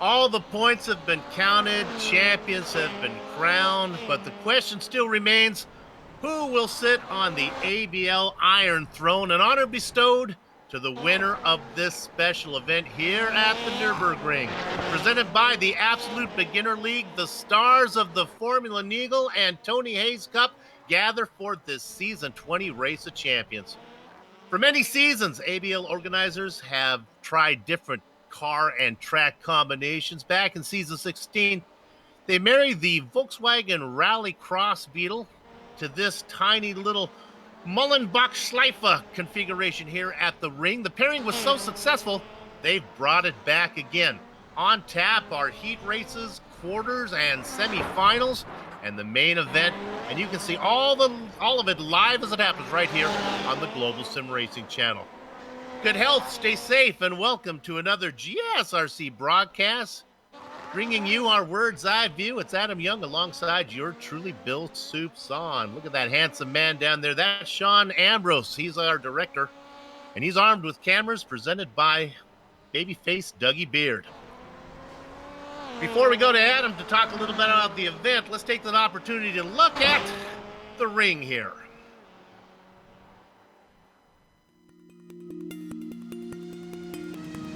All the points have been counted, champions have been crowned, but the question still remains, who will sit on the ABL Iron Throne, an honor bestowed to the winner of this special event here at the Nürburgring. Presented by the Absolute Beginner League, the stars of the Formula Neagle and Tony Hayes Cup gather for this season 20 Race of Champions. For many seasons, ABL organizers have tried different car and track combinations. Back in season 16, they married the Volkswagen Rally Cross Beetle to this tiny little Mullenbach Schleife configuration here at the ring. The pairing was so successful, they've brought it back again. On tap are heat races, quarters, and semifinals, and the main event. And you can see all of it live as it happens right here on the Global SimRacing Channel. Good health, stay safe, and welcome to another GSRC broadcast. Bringing you our Words Eye view, it's Adam Young alongside your truly Bill Soups on. Look at that handsome man down there. That's Sean Ambrose. He's our director, and he's armed with cameras presented by babyface Dougie Beard. Before we go to Adam to talk a little bit about the event, let's take that opportunity to look at the ring here.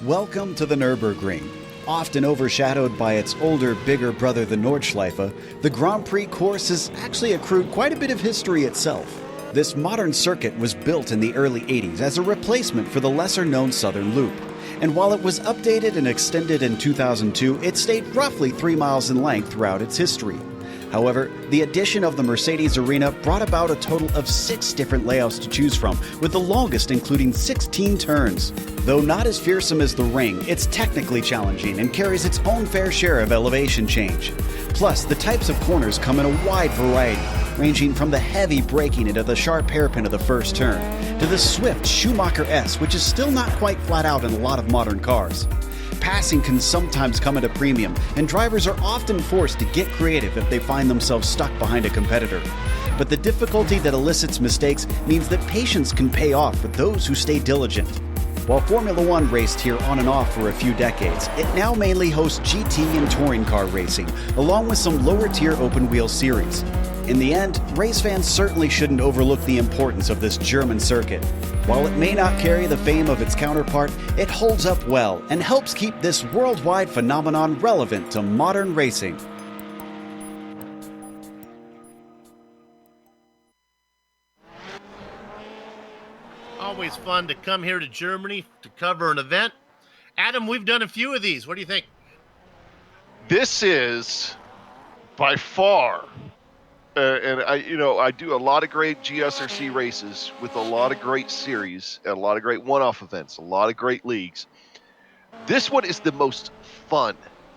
Welcome to the Nürburgring. Often overshadowed by its older, bigger brother, the Nordschleife, the Grand Prix course has actually accrued quite a bit of history itself. This modern circuit was built in the early 80s as a replacement for the lesser-known Southern Loop. And while it was updated and extended in 2002, it stayed roughly 3 miles in length throughout its history. However, the addition of the Mercedes Arena brought about a total of 6 different layouts to choose from, with the longest including 16 turns. Though not as fearsome as the ring, it's technically challenging and carries its own fair share of elevation change. Plus, the types of corners come in a wide variety, ranging from the heavy braking into the sharp hairpin of the first turn, to the swift Schumacher S, which is still not quite flat out in a lot of modern cars. Passing can sometimes come at a premium, and drivers are often forced to get creative if they find themselves stuck behind a competitor. But the difficulty that elicits mistakes means that patience can pay off for those who stay diligent. While Formula One raced here on and off for a few decades, it now mainly hosts GT and touring car racing, along with some lower-tier open-wheel series. In the end, race fans certainly shouldn't overlook the importance of this German circuit. While it may not carry the fame of its counterpart, it holds up well and helps keep this worldwide phenomenon relevant to modern racing. Always fun to come here to Germany to cover an event. Adam, we've done a few of these. What do you think? This is by far, and I do a lot of great GSRC races with a lot of great series and a lot of great one-off events, a lot of great leagues. This one is the most fun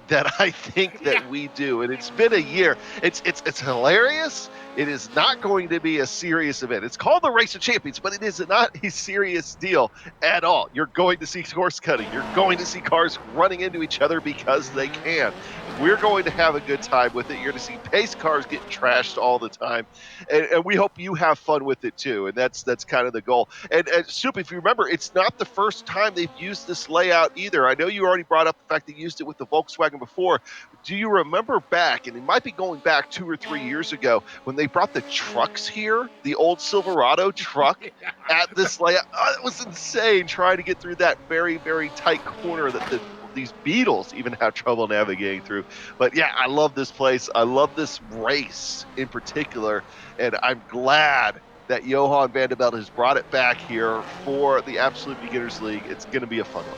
that I think that we do, and it's been a year. It's hilarious. It is not going to be a serious event. It's called the Race of Champions, but it is not a serious deal at all. You're going to see course cutting. You're going to see cars running into each other because they can. We're going to have a good time with it. You're going to see pace cars getting trashed all the time, and we hope you have fun with it too. And that's kind of the goal. And Soup, if you remember, it's not the first time they've used this layout either. I know you already brought up the fact they used it with the Volkswagen before. Do you remember back, and it might be going back 2 or 3 years ago, when they brought the trucks here, the old Silverado truck at this layout? Oh, it was insane trying to get through that very, very tight corner that these Beetles even have trouble navigating through. But yeah, I love this place. I love this race in particular, and I'm glad that Johan van der Velde has brought it back here for the Absolute Beginners League. It's going to be a fun one.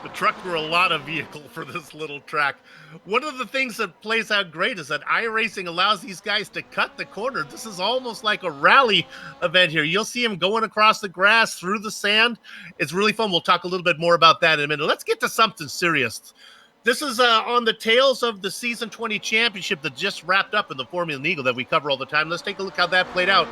The truck were a lot of vehicle for this little track. One of the things that plays out great is that iRacing allows these guys to cut the corner. This is almost like a rally event here. You'll see them going across the grass, through the sand. It's really fun. We'll talk a little bit more about that in a minute. Let's get to something serious. This is on the tails of the Season 20 Championship that just wrapped up in the Formula Neagle that we cover all the time. Let's take a look how that played out.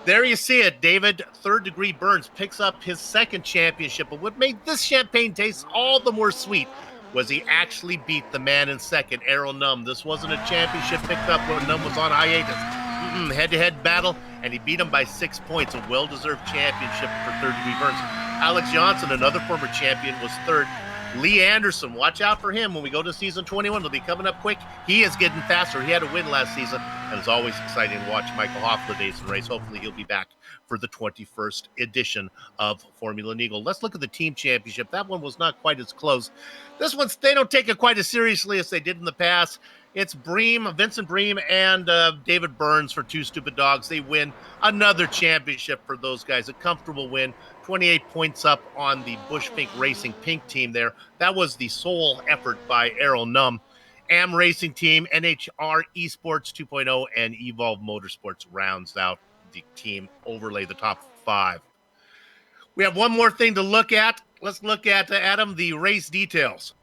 There you see it. David, Third Degree Burns, picks up his second championship. But what made this champagne taste all the more sweet was he actually beat the man in second, Errol Numb. This wasn't a championship picked up when Numb was on hiatus. Head-to-head battle, and he beat him by 6 points. A well-deserved championship for Third Degree Burns. Alex Johnson, another former champion, was third. Lee Anderson, watch out for him when we go to season 21. It'll be coming up quick. He is getting faster. He had a win last season, and it's always exciting to watch Michael Hoffladays and race. Hopefully he'll be back for the 21st edition of Formula Neagle. Let's look at the team championship. That one was not quite as close. This one's, they don't take it quite as seriously as they did in the past. It's Vincent Bream and David Burns for Two Stupid Dogs. They win another championship for those guys. A comfortable win. 28 points up on the Bush Fink Racing Pink team there. That was the sole effort by Errol Num. Am Racing Team, NHR Esports 2.0, and Evolve Motorsports rounds out the team overlay, the top 5. We have one more thing to look at. Let's look at, Adam, the race details.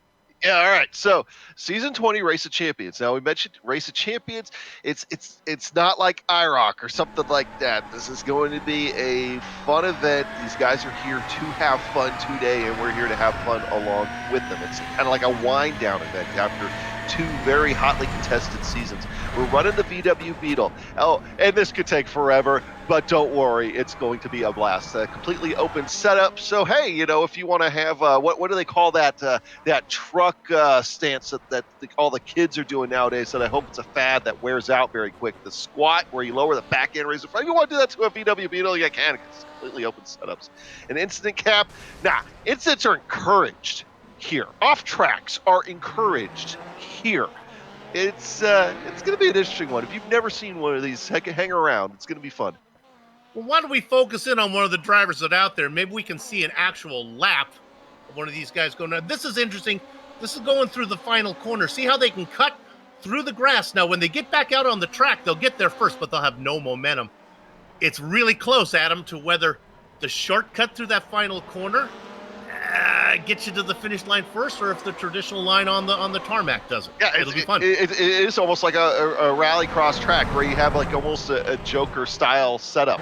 Yeah, all right. So, season 20 Race of Champions. Now we mentioned Race of Champions. It's not like IROC or something like that. This is going to be a fun event. These guys are here to have fun today, and we're here to have fun along with them. It's kind of like a wind down event after 2 very hotly contested seasons. We're running the VW Beetle. Oh, and this could take forever, but don't worry, it's going to be a blast. A completely open setup. So hey, you know, if you want to have what do they call that that truck stance that all the kids are doing nowadays? And I hope it's a fad that wears out very quick. The squat, where you lower the back end, raise the front. If you want to do that to a VW Beetle, you can. It's completely open setups. An incident cap. Incidents are encouraged here. Off tracks are encouraged here. It's going to be an interesting one. If you've never seen one of these, hang around. It's going to be fun. Well, why don't we focus in on one of the drivers that are out there? Maybe we can see an actual lap of one of these guys going. Now, this is interesting. This is going through the final corner. See how they can cut through the grass. Now, when they get back out on the track, they'll get there first, but they'll have no momentum. It's really close, Adam, to whether the shortcut through that final corner get you to the finish line first, or if the traditional line on the tarmac does it. Yeah, it'll be fun. It is almost like a rally cross track where you have like almost a Joker style setup,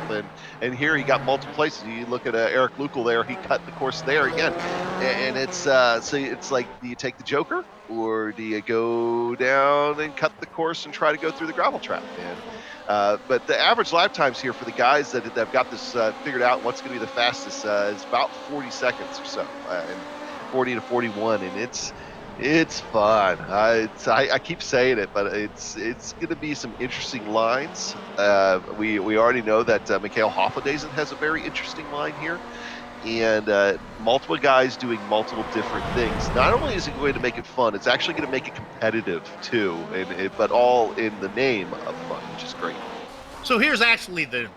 and here you got multiple places. You look at Eric Lukel there; he cut the course there again, and it's so it's like, do you take the Joker or do you go down and cut the course and try to go through the gravel trap? But the average lap times here for the guys that have got this figured out, what's going to be the fastest, is about 40 seconds or so, and 40 to 41, and it's fun. I keep saying it, but it's going to be some interesting lines. We already know that Mikhail Hoffladays has a very interesting line here, and multiple guys doing multiple different things. Not only is it going to make it fun, it's actually going to make it competitive too, but all in the name of fun, which is great. So here's actually the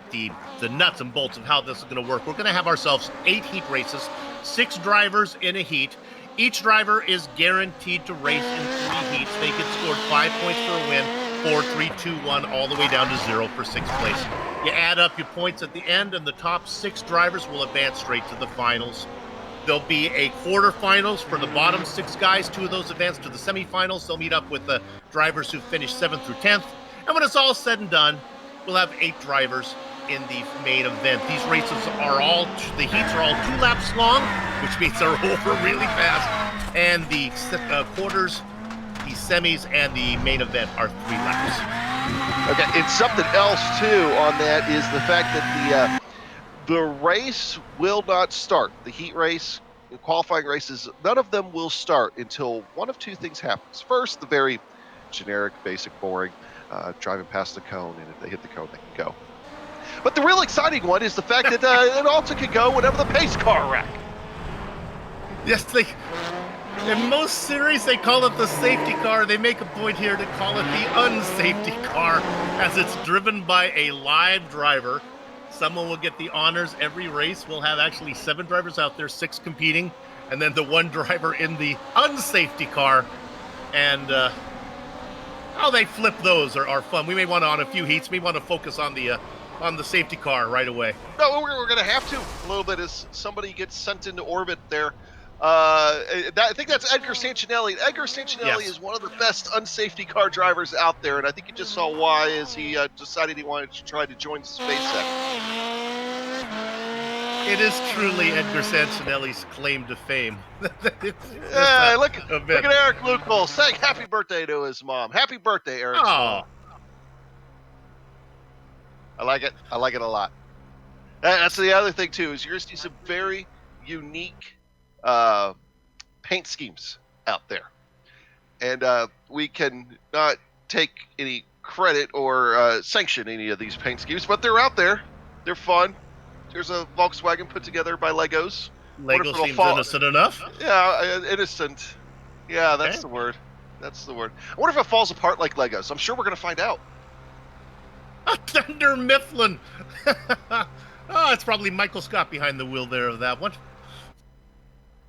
nuts and bolts of how this is going to work. We're going to have ourselves 8 heat races, 6 drivers in a heat. Each driver is guaranteed to race in 3 heats. They get scored 5 points for a win, 4, 3, 2, 1, all the way down to 0 for 6th place. You add up your points at the end, and the top 6 drivers will advance straight to the finals. There'll be a quarterfinals for the bottom 6 guys. 2 of those advance to the semifinals. They'll meet up with the drivers who finish 7th through 10th. And when it's all said and done, we'll have 8 drivers in the main event. These races are the heats are all 2 laps long, which means they're over really fast. And the quarters, the semis, and the main event are 3 laps. Okay, and something else too on that is the fact that the race will not start. The heat race, the qualifying races, none of them will start until one of 2 things happens. First, the very generic, basic, boring, driving past the cone, and if they hit the cone, they can go. But the real exciting one is the fact that it also could go whenever the pace car wreck. Yes, in most series, they call it the safety car. They make a point here to call it the unsafety car, as it's driven by a live driver. Someone will get the honors every race. We'll have actually 7 drivers out there, 6 competing, and then the 1 driver in the unsafety car. And how they flip those are fun. We may want to, on a few heats, we want to focus on the safety car right away. No, we're going to have to a little bit as somebody gets sent into orbit there. I think that's Edgar Sancinelli. Edgar Sancinelli is one of the best unsafety car drivers out there, and I think you just saw why as he decided he wanted to try to join SpaceX. It is truly Edgar Sancinelli's claim to fame. Look at Eric Lukel saying happy birthday to his mom. Happy birthday, Eric's mom. I like it. I like it a lot. That's the other thing too, is you're going to see some very unique paint schemes out there. And we can not take any credit or sanction any of these paint schemes, but they're out there. They're fun. There's a Volkswagen put together by Legos. Lego seems innocent enough. Yeah, innocent. Yeah, that's the word. That's the word. I wonder if it falls apart like Legos. I'm sure we're going to find out. A Thunder Mifflin. Oh, it's probably Michael Scott behind the wheel there of that one.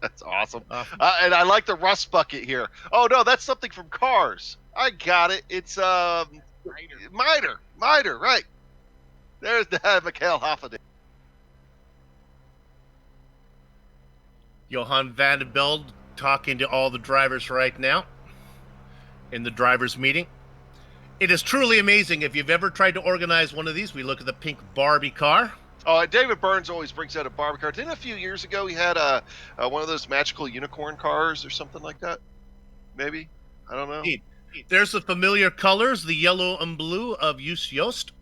That's awesome. And I like the rust bucket here. Oh, no, that's something from Cars. I got it. It's Miter, right. There's the Mikhail Hoffman. Johan van der Velde talking to all the drivers right now in the drivers' meeting. It is truly amazing. If you've ever tried to organize one of these, we look at the pink Barbie car. Oh, David Burns always brings out a Barbie car. Didn't a few years ago he had one of those magical unicorn cars or something like that? Maybe? I don't know. There's the familiar colors, the yellow and blue of Use Yost.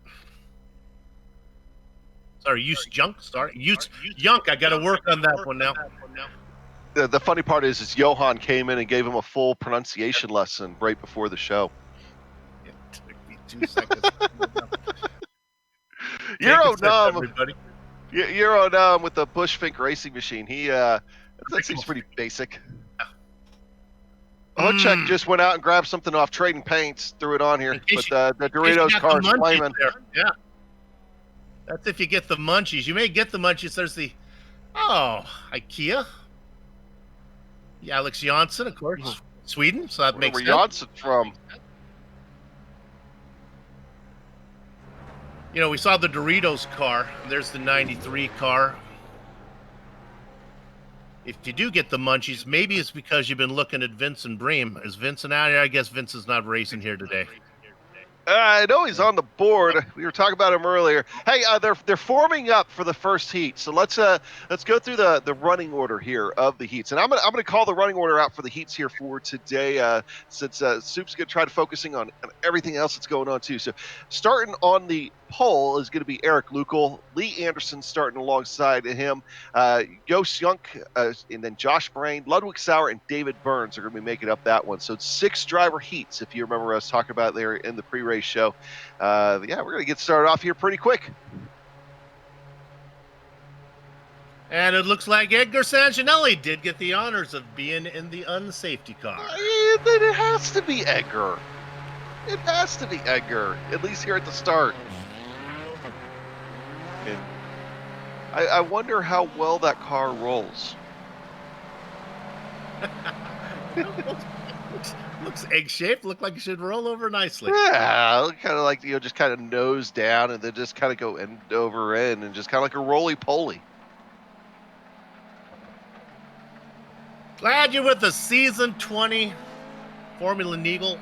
Sorry, Use Junk. Sorry, Use Junk. I got to work on that one now. The funny part is Johan came in and gave him a full pronunciation lesson right before the show. It took me 2 seconds. Euro Numb with the Bushfink racing machine. That seems pretty basic. Hunchak just went out and grabbed something off Trading Paints, threw it on here. But the Doritos car's flaming. Yeah. That's if you get the munchies. You may get the munchies. There's the IKEA. Yeah, Alex Jansson, of course, Sweden. So that makes sense. Where Jansson from? You know, we saw the Doritos car. There's the 93 car. If you do get the munchies, maybe it's because you've been looking at Vincent Bream. Is Vincent out here? I guess Vince is not racing here today. I know he's on the board. We were talking about him earlier. Hey, they're forming up for the first heat. So let's go through the running order here of the heats. And I'm gonna call the running order out for the heats here for today. Since Soup's gonna try to focusing on everything else that's going on too. So starting on the pole is going to be Eric Lukal, Lee Anderson starting alongside him, Ghost Junk, and then Josh Brain, Ludwig Sauer, and David Burns are going to be making up that one. So it's 6 driver heats, if you remember us talking about there in the pre-race show. We're going to get started off here pretty quick. And it looks like Edgar Sanginelli did get the honors of being in the unsafety car. Then it has to be Edgar. It has to be Edgar, at least here at the start. And I wonder how well that car rolls. looks egg-shaped. Look like it should roll over nicely. Yeah, kind of like, just kind of nose down and then just kind of go end over end and just kind of like a roly-poly. Glad you're with the Season 20 Formula Neagle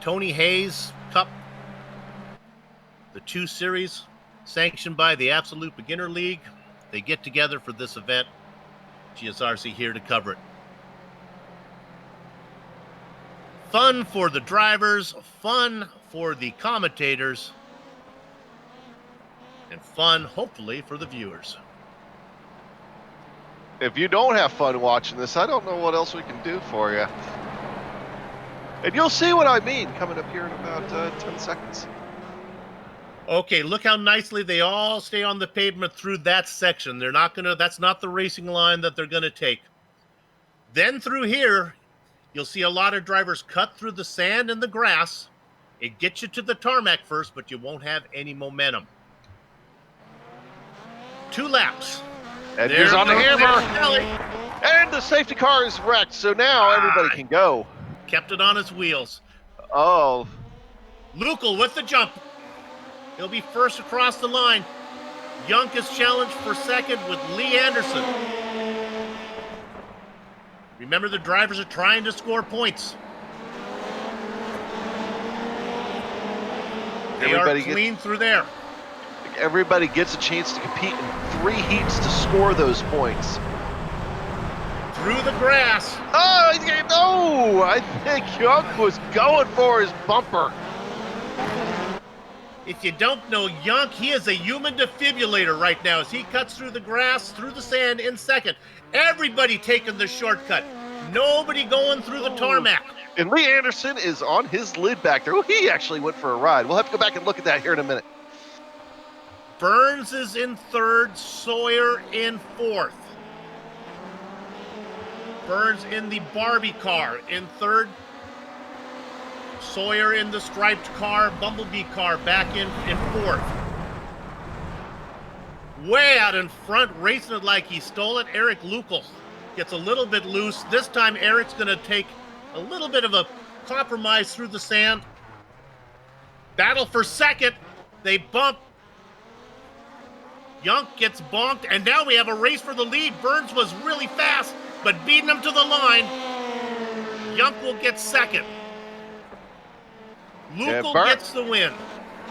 Tony Hayes Cup. The 2 series sanctioned by the Absolute Beginner League. They get together for this event. GSRC here to cover it. Fun for the drivers, fun for the commentators, and fun, hopefully, for the viewers. If you don't have fun watching this, I don't know what else we can do for you. And you'll see what I mean coming up here in about 10 seconds. Okay, look how nicely they all stay on the pavement through that section. They're not going to, that's not the racing line that they're going to take. Then through here, you'll see a lot of drivers cut through the sand and the grass. It gets you to the tarmac first, but you won't have any momentum. 2 laps. And here's on the hammer. And the safety car is wrecked, so now everybody can go. Kept it on his wheels. Oh. Lukal with the jump. He'll be first across the line. Junk is challenged for second with Lee Anderson. Remember, the drivers are trying to score points. They are clean through there. Everybody gets a chance to compete in 3 heats to score those points. Through the grass. Oh, no! I think Junk was going for his bumper. If you don't know Junk, he is a human defibrillator right now as he cuts through the grass, through the sand in second. Everybody taking the shortcut. Nobody going through the tarmac. And Lee Anderson is on his lid back there. He actually went for a ride. We'll have to go back and look at that here in a minute. Burns is in third, Sawyer in fourth. Burns in the Barbie car in third. Sawyer in the striped car, Bumblebee car back in fourth. Way out in front, racing it like he stole it, Eric Lukel gets a little bit loose. This time Eric's going to take a little bit of a compromise through the sand. Battle for second. They bump. Yunk gets bonked, and now we have a race for the lead. Burns was really fast, but beating him to the line. Yunk will get second. Lukel gets the win.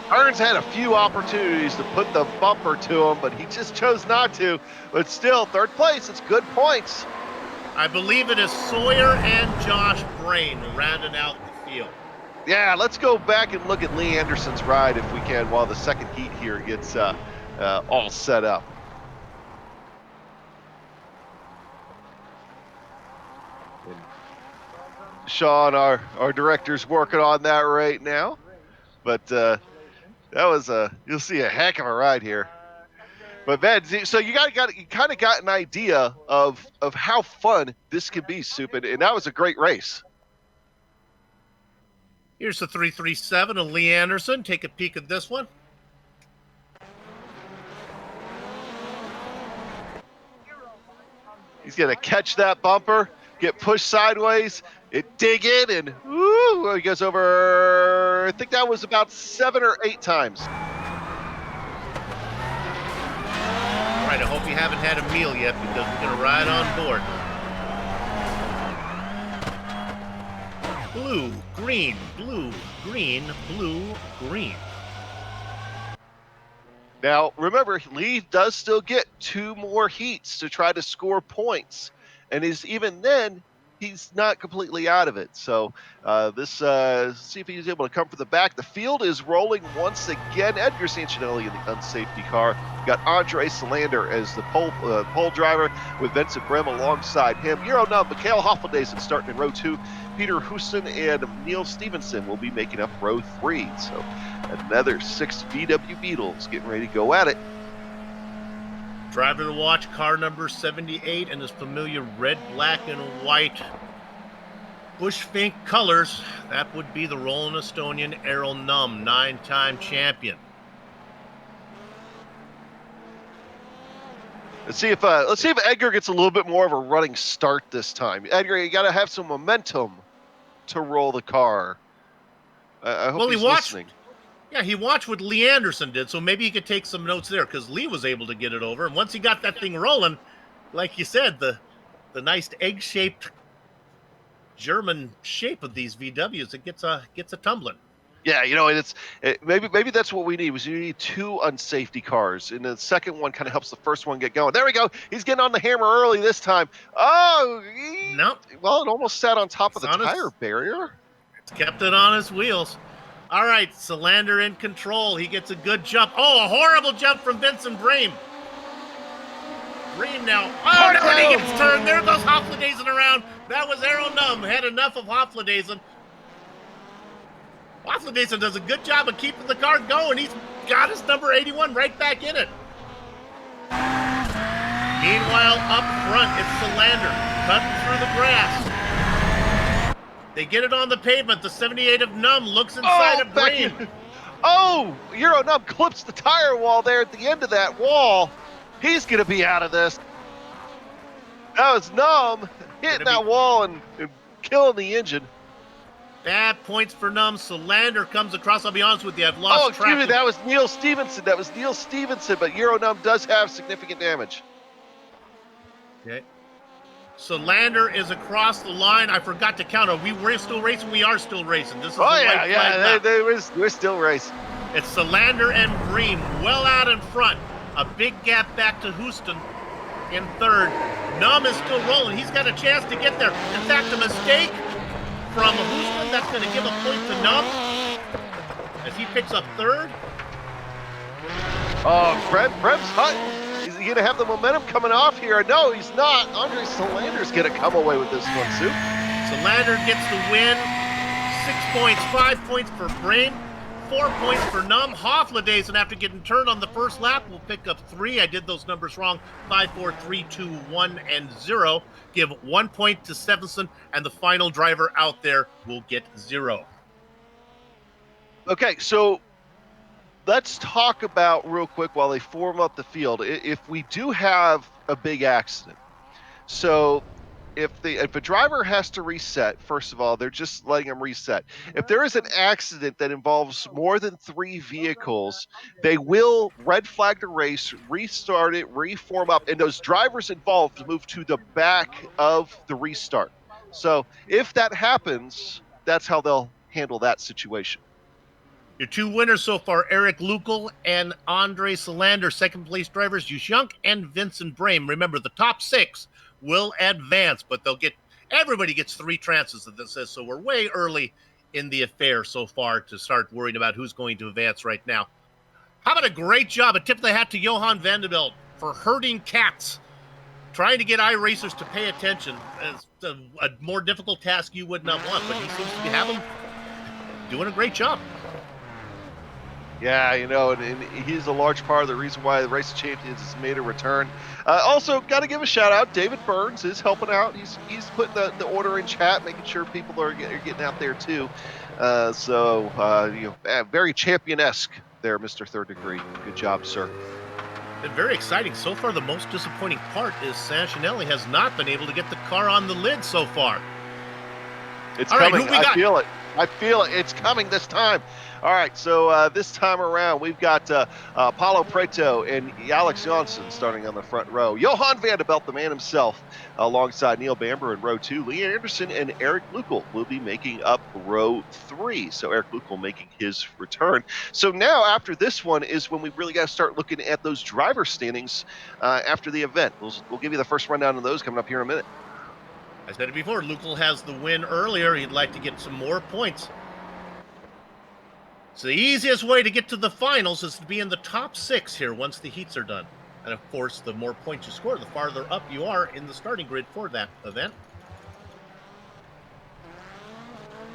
Burns had a few opportunities to put the bumper to him, but he just chose not to. But still, third place, it's good points. I believe it is Sawyer and Josh Brain rounding out the field. Yeah, let's go back and look at Lee Anderson's ride if we can while the second heat here gets all set up. And Sean, our director's working on that right now. But that was you'll see a heck of a ride here. But man, so you kind of got an idea of how fun this can be, Soup, and that was a great race. Here's the 337 of Lee Anderson. Take a peek at this one. He's gonna catch that bumper, get pushed sideways, dig in, and woo, he goes over. I think that was about 7 or 8 times. All right, I hope you haven't had a meal yet because we're going to ride on board. Blue, green, blue, green, blue, green. Now, remember, Lee does still get 2 more heats to try to score points. And even then, he's not completely out of it. So see if he's able to come from the back. The field is rolling once again. Edgar Sancinelli in the unsafety car. Got Andre Salander as the pole driver with Vincent Brem alongside him. Euro Nub, Mikhail Hoffendaisen starting in row 2. Peter Houston and Neil Stevenson will be making up row 3. So another 6 VW Beetles getting ready to go at it. Driver to watch, car number 78 in his familiar red, black, and white Bushfink colors. That would be the Rolling Estonian Errol Num, 9-time champion. Let's see if Edgar gets a little bit more of a running start this time. Edgar, you got to have some momentum to roll the car. I hope he's listening. Yeah, he watched what Lee Anderson did, so maybe he could take some notes there because Lee was able to get it over. And once he got that thing rolling, like you said, the nice egg-shaped German shape of these VWs, it gets a tumbling. Yeah, maybe that's what we need. We need 2 unsafety cars, and the second one kind of helps the first one get going. There we go. He's getting on the hammer early this time. Oh, nope. Well, it almost sat on top of the tire barrier. It's kept it on his wheels. All right, Salander in control. He gets a good jump. Oh, a horrible jump from Vincent Bream. Bream now. Oh, no, he gets turned. There goes Hoffledaisen around. That was Errol Num. Had enough of Hoffledaisen. Hoffledaisen does a good job of keeping the car going. He's got his number 81 right back in it. Meanwhile, up front, it's Salander cutting through the grass. They get it on the pavement. The 78 of Num looks inside of Bream. Euro Num clips the tire wall there at the end of that wall. He's going to be out of this. That was Num hitting that wall and killing the engine. Bad points for Num. Salander comes across. I'll be honest with you, I've lost track. Excuse me, that was Neil Stevenson. But Euro Num does have significant damage. Okay. Salander is across the line. I forgot to count. We're still racing. We are still racing. This is we're still racing. It's Salander and Bream well out in front. A big gap back to Houston in third. Num is still rolling. He's got a chance to get there. In fact, a mistake from Houston that's going to give a point to Num as he picks up third. Brem's hot. he going to have the momentum coming off here? No, he's not. Andre Solander's going to come away with this one, Sue. Solander gets the win. 6 points, 5 points for Brain, 4 points for Numb. Hofladays, and after getting turned on the first lap, will pick up 3. I did those numbers wrong. 5, 4, 3, 2, 1, and 0. Give 1 point to Stevenson, and the final driver out there will get 0. Okay, so let's talk about real quick while they form up the field. If we do have a big accident, so if a driver has to reset, first of all, they're just letting them reset. If there is an accident that involves more than 3 vehicles, they will red flag the race, restart it, reform up, and those drivers involved move to the back of the restart. So if that happens, that's how they'll handle that situation. Your 2 winners so far, Eric Lukal and Andre Solander, second place drivers, Yushunk and Vincent Brame. Remember, the top 6 will advance, but everybody gets 3 chances at this, so we're way early in the affair so far to start worrying about who's going to advance right now. How about a great job, a tip of the hat to Johan Vanderbilt for herding cats, trying to get iRacers to pay attention. It's a more difficult task you would not want, but he seems to be doing a great job. Yeah, and he's a large part of the reason why the Race of Champions has made a return. Also, got to give a shout out. David Burns is helping out. He's putting the order in chat, making sure people are getting out there too. Very champion-esque there, Mr. Third Degree. Good job, sir. Been very exciting. So far, the most disappointing part is Sancinelli has not been able to get the car on the lid so far. It's All coming. Right, who we got? I feel it. I feel it. It's coming this time. All right, so this time around, we've got Paulo Preto and Alex Johnson starting on the front row. Johan Vanderbilt, the man himself, alongside Neil Bamber in row 2. Lee Anderson and Eric Lukal will be making up row 3. So Eric Lukal making his return. So now, after this one, is when we really got to start looking at those driver standings after the event. We'll give you the first rundown of those coming up here in a minute. I said it before, Lukal has the win earlier. He'd like to get some more points. So the easiest way to get to the finals is to be in the top 6 here once the heats are done. And of course, the more points you score, the farther up you are in the starting grid for that event.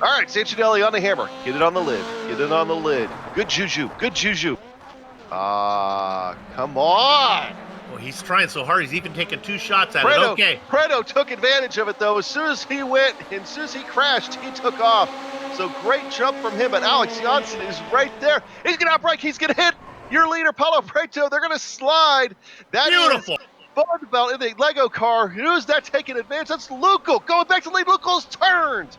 All right, Sancinelli on the hammer. Get it on the lid. Get it on the lid. Good juju. Good juju. Come on. Well, he's trying so hard. He's even taking 2 shots at it. Okay. Preto took advantage of it, though. As soon as he went, and as soon as he crashed, he took off. So great jump from him, but Alex Janssen is right there. He's going to outbrake. He's going to hit your leader, Paulo Preto. They're going to slide. That Beautiful. Is Vanderbilt in the Lego car. Who's that taking advantage? That's Lukal going back to lead. Lukal's turned.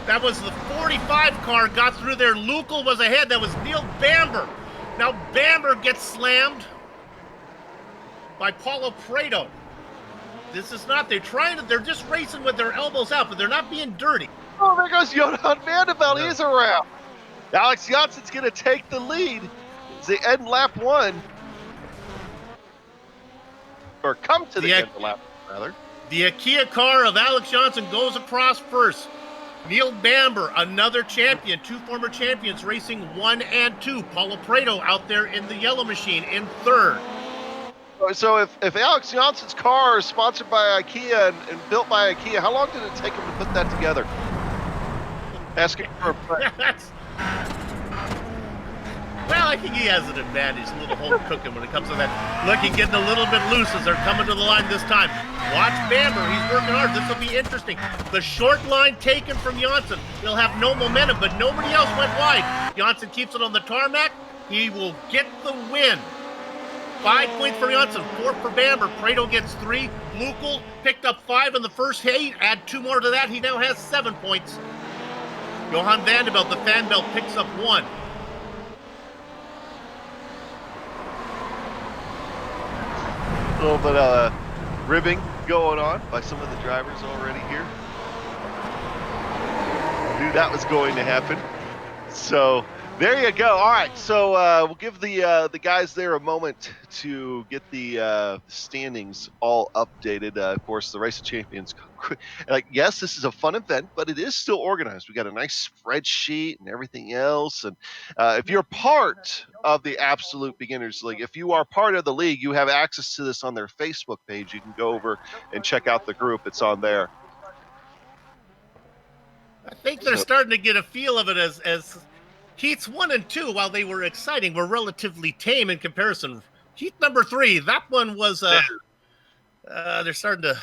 That was the 45 car got through there. Lukal was ahead. That was Neil Bamber. Now Bamber gets slammed by Paulo Preto. This is not, they're just racing with their elbows out, but they're not being dirty. Oh, there goes Johan Vanderbilt. He's around. Alex Janssen's going to take the lead as they end lap 1. Or come to the end of lap, rather. The IKEA car of Alex Johnson goes across first. Neil Bamber, another champion, 2 former champions racing 1 and 2. Paulo Preto out there in the yellow machine in 3rd. So if Alex Jansen's car is sponsored by IKEA and built by IKEA, how long did it take him to put that together? Asking for a price. Well, I think he has an advantage, a little home cooking when it comes to that. Look, he's getting a little bit loose as they're coming to the line this time. Watch Bamber, he's working hard. This will be interesting. The short line taken from Janssen. He'll have no momentum, but nobody else went wide. Janssen keeps it on the tarmac. He will get the win. 5 points for Janssen, 4 for Bamber. Preto gets 3. Lukal picked up 5 in the first heat. Add 2 more to that. He now has 7 points. Johan Vanderbilt, the fan belt, picks up 1. A little bit of ribbing going on by some of the drivers already here. Knew that was going to happen. So There you go. All right, so we'll give the guys there a moment to get the standings all updated. Of course, the Race of Champions. Like, yes, this is a fun event, but it is still organized. We got a nice spreadsheet and everything else. And if you're part of the Absolute Beginners League, if you are part of the league, you have access to this on their Facebook page. You can go over and check out the group. It's on there. I think they're starting to get a feel of it as heats 1 and 2, while they were exciting, were relatively tame in comparison. Heat number 3, that one was they're starting to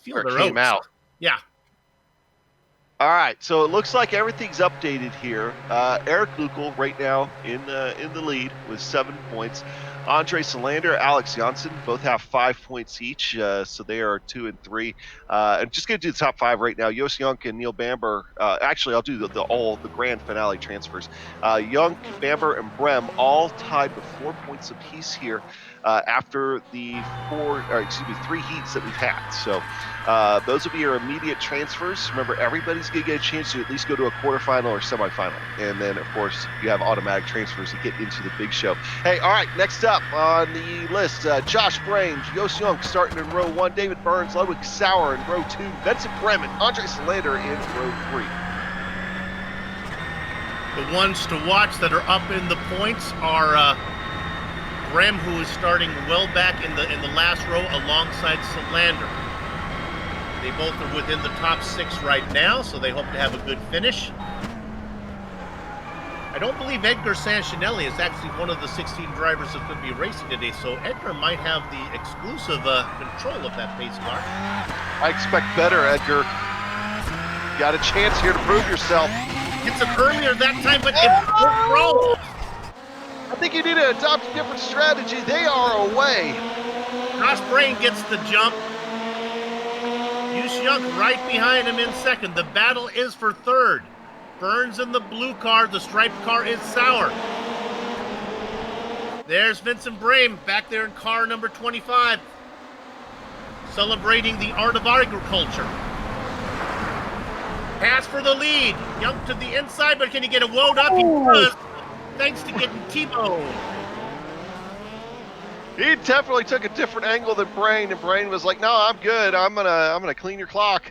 feel their came oats. out. Yeah. All right, so it looks like everything's updated here. Eric Lukal right now in the lead with 7 points. Andre Salander, Alex Janssen both have 5 points each, so they are 2 and 3. And just going to do the top 5 right now. Jos Junk and Neil Bamber. Actually, I'll do the grand finale transfers. Junk, Bamber, and Brem all tied with 4 points apiece here after the 3 heats that we've had. So those will be your immediate transfers. Remember, everybody's going to get a chance to at least go to a quarterfinal or semifinal. And then, of course, you have automatic transfers to get into the big show. Hey, all right, next up on the list, Josh Brain, Jos Jung starting in row 1, David Burns, Ludwig Sauer in row 2, Vincent Bremen, Andre Salander in row 3. The ones to watch that are up in the points are Brem, who is starting well back in the last row alongside Salander. They both are within the top 6 right now, so they hope to have a good finish. I don't believe Edgar Sanchinelli is actually one of the 16 drivers that could be racing today, so Edgar might have the exclusive control of that pace car. I expect better, Edgar. Got a chance here to prove yourself. Gets it earlier that time, but it won't roll. I think you need to adopt a different strategy. They are away. Josh Brain gets the jump. Jos Junk right behind him in second. The battle is for third. Burns in the blue car. The striped car is Sauer. There's Vincent Brame back there in car number 25. Celebrating the art of agriculture. Pass for the lead. Junk to the inside, but can he get it woed up? He does. Thanks to getting T-boned. He definitely took a different angle than Brain, and Brain was like, "No, I'm good. I'm gonna clean your clock."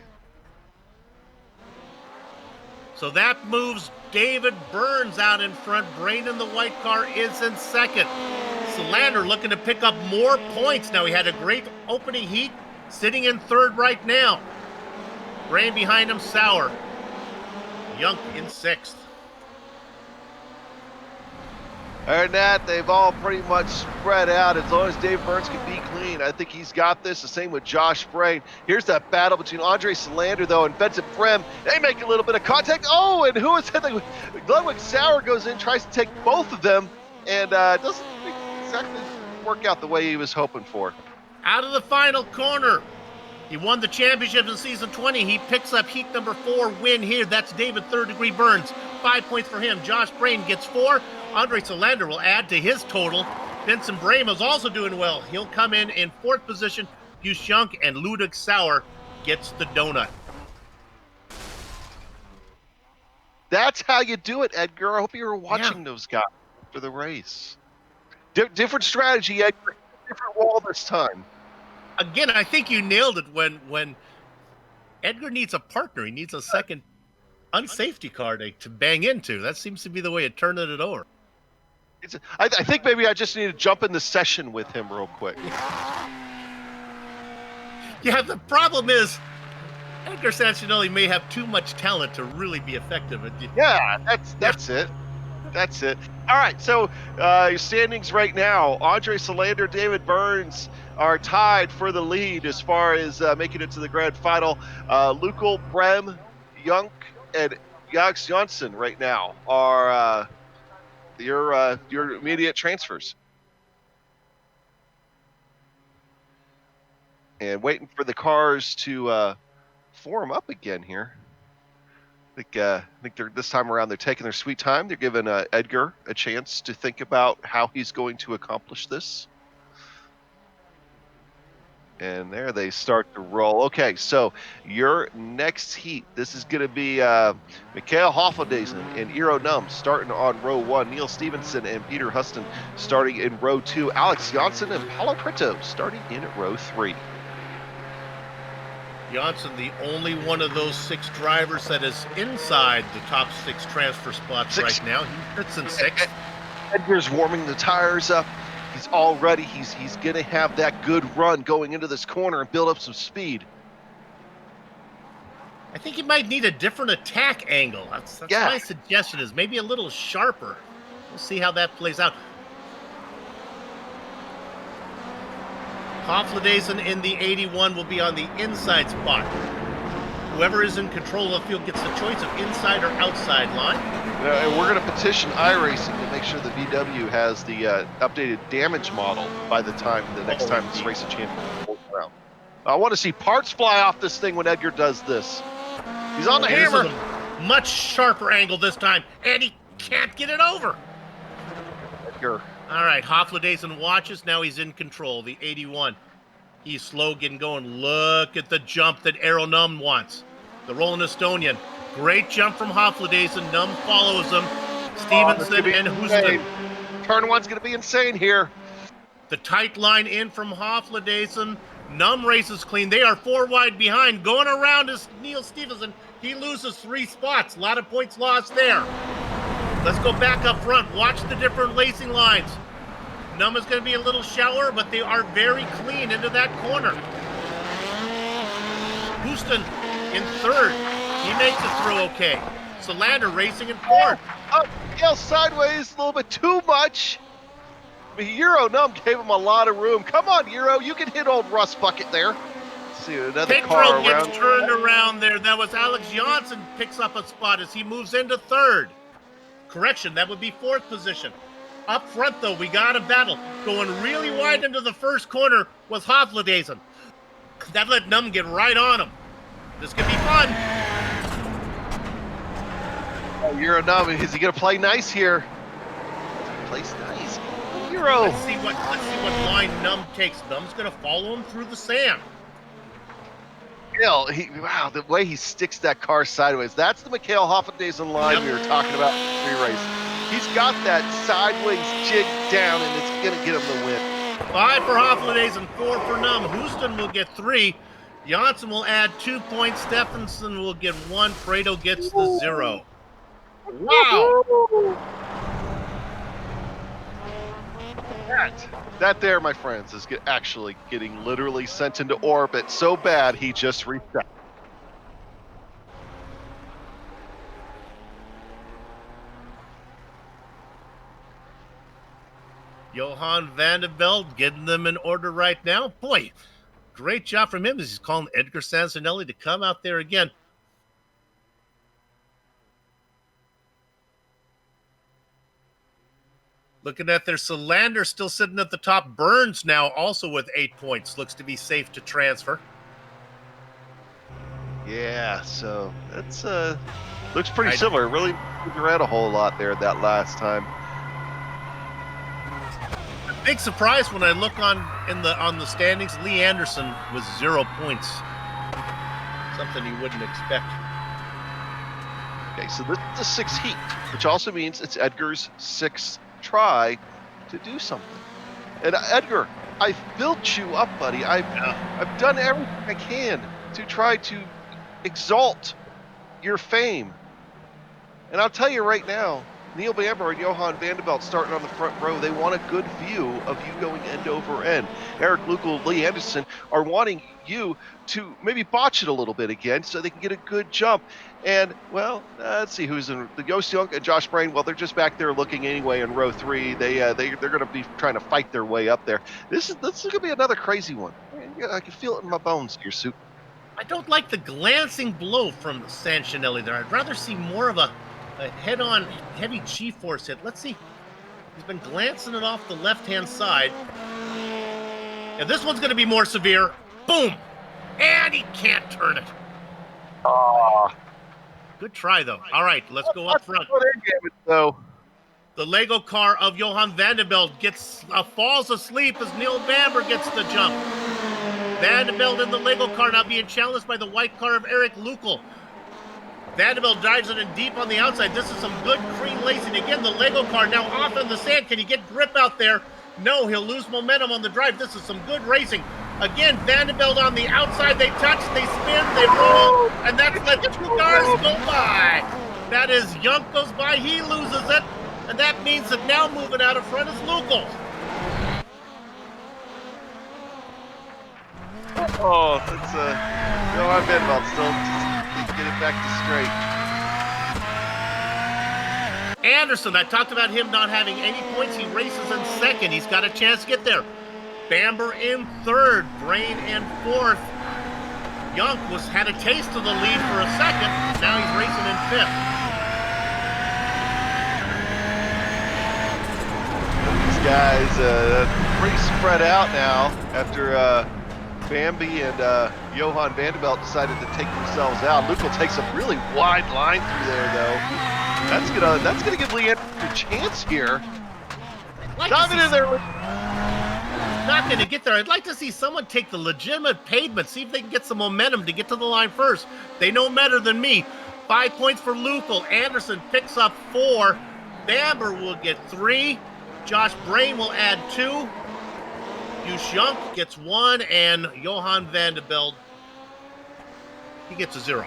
So that moves David Burns out in front. Brain in the white car is in second. Salander looking to pick up more points. Now, he had a great opening heat, sitting in third right now. Brain behind him, Sauer. Junk in sixth. Other than that, they've all pretty much spread out. As long as Dave Burns can be clean, I think he's got this. The same with Josh Brain. Here's that battle between Andre Salander, though, and Vincent Brem. They make a little bit of contact. Oh, and who is it? Ludwig Sauer goes in, tries to take both of them, and doesn't exactly work out the way he was hoping for. Out of the final corner. He won the championship in season 20. He picks up heat number 4 win here. That's David Third Degree Burns. 5 points for him. Josh Brain gets 4. Andre Salander will add to his total. Vincent Brame is also doing well. He'll come in 4th position. Jos Junk and Ludwig Sauer gets the donut. That's how you do it, Edgar. I hope you were watching those guys for the race. Different strategy, Edgar. Different wall this time. Again, I think you nailed it when Edgar needs a partner. He needs a second unsafety car to bang into. That seems to be the way of turning it over. I think maybe I just need to jump in the session with him real quick. Yeah, the problem is Edgar Sanchinelli may have too much talent to really be effective. Yeah, that's it. That's it. All right, so your standings right now, Andre Salander, David Burns are tied for the lead as far as making it to the grand final. Lukal, Brem, Junk, and Jos Janssen right now are your immediate transfers. And waiting for the cars to form up again here. I think they're this time around. They're taking their sweet time. They're giving Edgar a chance to think about how he's going to accomplish this. And there they start to roll. Okay, so your next heat, this is going to be Mikhail Hoffendaisen and Eero Num starting on row 1. Neil Stevenson and Peter Huston starting in row 2. Alex Janssen and Paulo Preto starting in row 3. Janssen, the only one of those 6 drivers that is inside the top 6 transfer spots right now. He fits in 6th. Edgar's warming the tires up. He's all ready. He's going to have that good run going into this corner and build up some speed. I think he might need a different attack angle. That's my suggestion, is maybe a little sharper. We'll see how that plays out. Hoffendaisen in the 81 will be on the inside spot. Whoever is in control of the field gets the choice of inside or outside line. And we're going to petition iRacing to make sure the VW has the updated damage model by the time the next time this racing championship rolls around. I want to see parts fly off this thing when Edgar does this. He's on the hammer. This is a much sharper angle this time, and he can't get it over. Edgar. All right, Hoffendaisen watches. Now he's in control, the 81. He's slow getting going. Look at the jump that Eero Num wants. The rolling Estonian. Great jump from Hoffendaisen. Num follows him. Stevenson and Houston. Turn 1's going to be insane here. The tight line in from Hoffendaisen. Num races clean. They are 4 wide behind. Going around is Neil Stevenson. He loses 3 spots. A lot of points lost there. Let's go back up front. Watch the different racing lines. Num is going to be a little shallower, but they are very clean into that corner. Houston in 3rd. He makes it through okay. Solander racing in 4th. Yeah, sideways a little bit too much. But Eero Num gave him a lot of room. Come on, Eero, you can hit old Russ Bucket there. Let's see another car around. Gets turned around there. That was Alex Janssen picks up a spot as he moves into 3rd. Correction, that would be 4th position. Up front, though, we got a battle. Going really wide into the first corner was Hoffendaisen. That let Num get right on him. This could be fun. Oh, Eero Num, is he going to play nice here? Plays nice. Eero. Let's see what line Num takes. Num's going to follow him through the sand. Wow, the way he sticks that car sideways. That's the Mikhail Hoffendaisen line we were talking about in the pre-race. He's got that sideways jig down, and it's going to get him the win. 5 for Hoffendaisen, 4 for Num. Houston will get 3. Janssen will add 2 points. Stephenson will get 1. Preto gets the 0. Wow! That there, my friends, is actually getting literally sent into orbit so bad he just reset. Johan van der Velde getting them in order right now. Boy, great job from him as he's calling Edgar Sanzanelli to come out there again. Looking at their Solander still sitting at the top. Burns now also with 8 points. Looks to be safe to transfer. Yeah, so that's looks pretty similar. Really moved around a whole lot there that last time. A big surprise when I look on the standings. Lee Anderson was 0 points. Something you wouldn't expect. Okay, so this is a 6th heat, which also means it's Edgar's 6th try to do something. And Edgar, I've built you up, buddy. I've done everything I can to try to exalt your fame. And I'll tell you right now, Neil Bamber and Johan van der Velde starting on the front row, they want a good view of you going end over end. Eric Lukel, Lee Anderson are wanting you to maybe botch it a little bit again so they can get a good jump. And, well, let's see who's in the Yost Young and Josh Brain. Well, they're just back there looking anyway in row 3. They're going to be trying to fight their way up there. This is going to be another crazy one. I can feel it in my bones here, Soup. I don't like the glancing blow from Sanzanelli there. I'd rather see more of a head-on heavy G-force hit. Let's see. He's been glancing it off the left-hand side. And this one's going to be more severe. Boom! And he can't turn it. Good try, though. All right, let's go up front. The Lego car of Johan van der Velde falls asleep as Neil Bamber gets the jump. Vanderbilt in the Lego car now being challenged by the white car of Eric Lukal. Vanderbilt drives it in deep on the outside. This is some good green lacing. Again, the Lego car now off in the sand. Can he get grip out there? No, he'll lose momentum on the drive. This is some good racing. Again, Vanderbilt on the outside. They touch, they spin, they roll, and that's let 2 cars go by. That is Yunk goes by, he loses it, and that means that now moving out of front is Lukal. Oh, that's Johan Vanderbilt still just get it back to straight. Anderson, I talked about him not having any points. He races in second. He's got a chance to get there. Bamber in third, Brain in fourth. Yunk had a taste of the lead for a second. Now he's racing in fifth. These guys pretty spread out now after Bambi and Johan Vanderbilt decided to take themselves out. Lukal takes a really wide line through there, though. That's gonna give Leander a chance here. Diving in there. Not going to get there. I'd like to see someone take the legitimate pavement, see if they can get some momentum to get to the line first. They know better than me. 5 points for Lukal. Anderson picks up 4. Bamber will get 3. Josh Brain will add 2. Yunk gets 1, and Johan Vanderbilt, he gets a 0.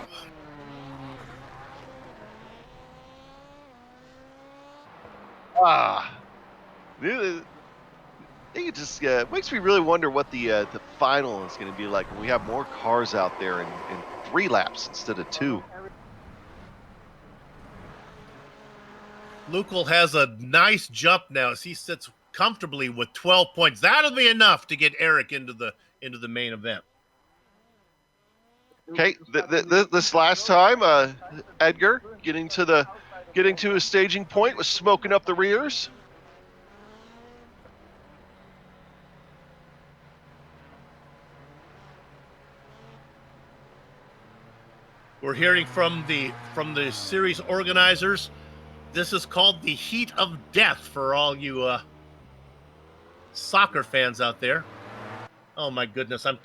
It just makes me really wonder what the final is going to be like when we have more cars out there in 3 laps instead of 2. Lukal has a nice jump now as he sits comfortably with 12 points. That'll be enough to get Eric into the main event. Okay, this last time, Edgar getting to a staging point was smoking up the rears. We're hearing from the series organizers. This is called the heat of death for all you soccer fans out there. Oh my goodness, I'm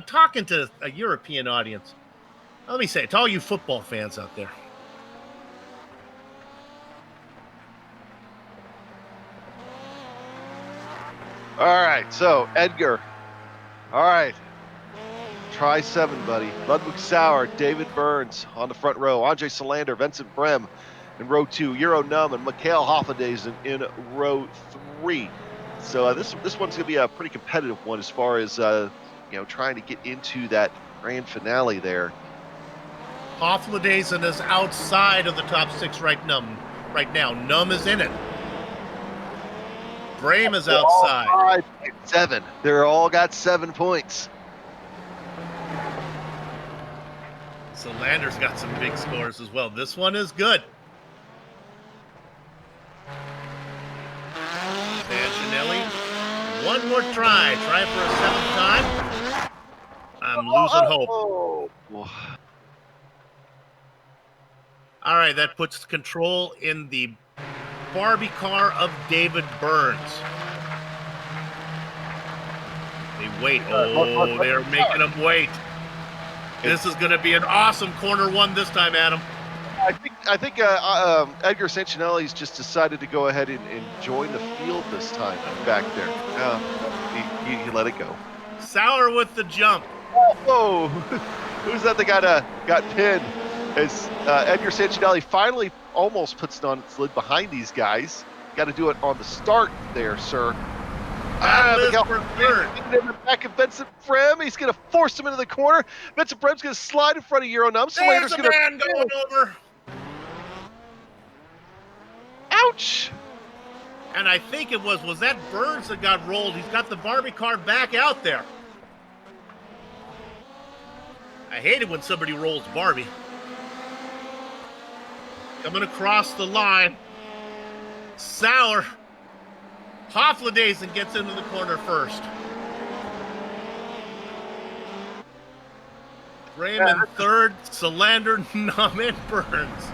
talking to a European audience. Let me say it to all you football fans out there. All right, so Edgar. All right. Try 7, buddy. Ludwig Sauer, David Burns on the front row. Andre Solander, Vincent Brem in row 2. Euro Num and Mikhail Hoffadezen in row 3. So this one's going to be a pretty competitive one as far as trying to get into that grand finale there. Hoffadezen is outside of the top 6 right now. Num is in it. Brame is outside. 7. They're all got 7 points. Solander's got some big scores as well. This one is good. Antonelli, one more try. Try for a 7th time. I'm losing hope. All right, that puts control in the Barbie car of David Burns. They wait. Oh, they're making him wait. This is going to be an awesome corner 1 this time, Adam. I think Edgar Sancinelli's just decided to go ahead and join the field this time back there. He let it go. Sauer with the jump. Oh, who's that that got pinned? As Edgar Sancinelli finally almost puts it on its lid behind these guys. Got to do it on the start there, sir. For third. In the back of Vincent Brem. He's going to force him into the corner. Vincent Brem's going to slide in front of Euronum. There's a man going over. Ouch. And I think it was that Burns that got rolled. He's got the Barbie car back out there. I hate it when somebody rolls Barbie. Coming across the line. Sauer. Hoffadezen gets into the corner first. Raymond third, Solander, Num, and Burns.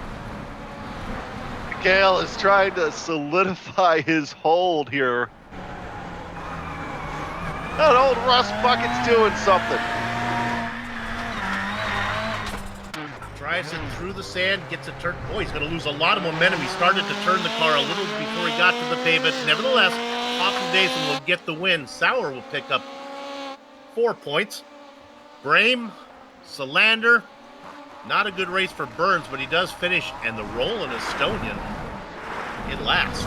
Mikhail is trying to solidify his hold here. That old Rust Bucket's doing something. Drives it through the sand, gets a turn. Boy, he's going to lose a lot of momentum. He started to turn the car a little before he got to the pavement. Nevertheless, Hoffman will get the win. Sauer will pick up 4 points. Brame, Solander, not a good race for Burns, but he does finish, and the Roland Estonian in last.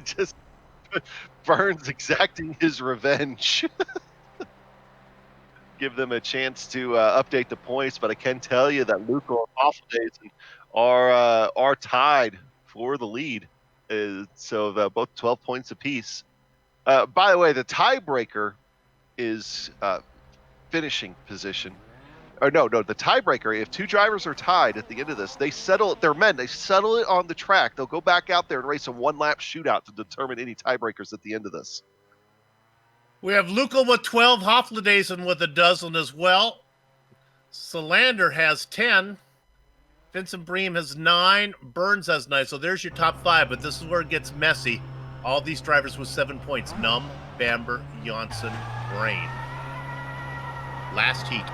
Just Burns exacting his revenge. Give them a chance to update the points, but I can tell you that Luca and Hoffman are tied for the lead. So both 12 points apiece. By the way, the tiebreaker is finishing position. Or no, the tiebreaker, if two drivers are tied at the end of this, they settle it on the track. They'll go back out there and race a one-lap shootout to determine any tiebreakers at the end of this. We have Luca with 12, Hofladezen with a dozen as well. Solander has 10. Vincent Breme has 9. Burns has 9. So there's your top 5, but this is where it gets messy. All these drivers with 7 points. Num, Bamber, Janssen, Brame. Last heat.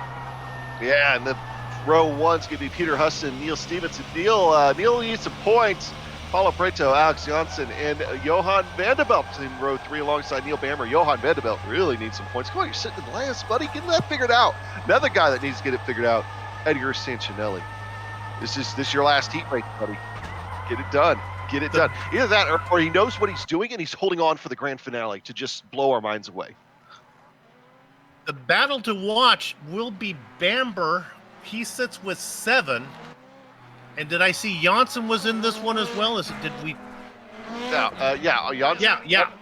Yeah, and the row one's going to be Peter Huston, Neil Stevenson. Neil needs some points. Paulo Preto, Alex Janssen, and Johan Vanderbilt in row 3 alongside Neil Bamber. Johan Vanderbilt really needs some points. Come on, you're sitting in last, buddy. Get that figured out. Another guy that needs to get it figured out, Edgar Sancinelli. This is your last heat race, buddy. Get it done. Get it done. Either that or he knows what he's doing and he's holding on for the grand finale to just blow our minds away. The battle to watch will be Bamber. He sits with 7. And did I see Janssen was in this one as well? Janssen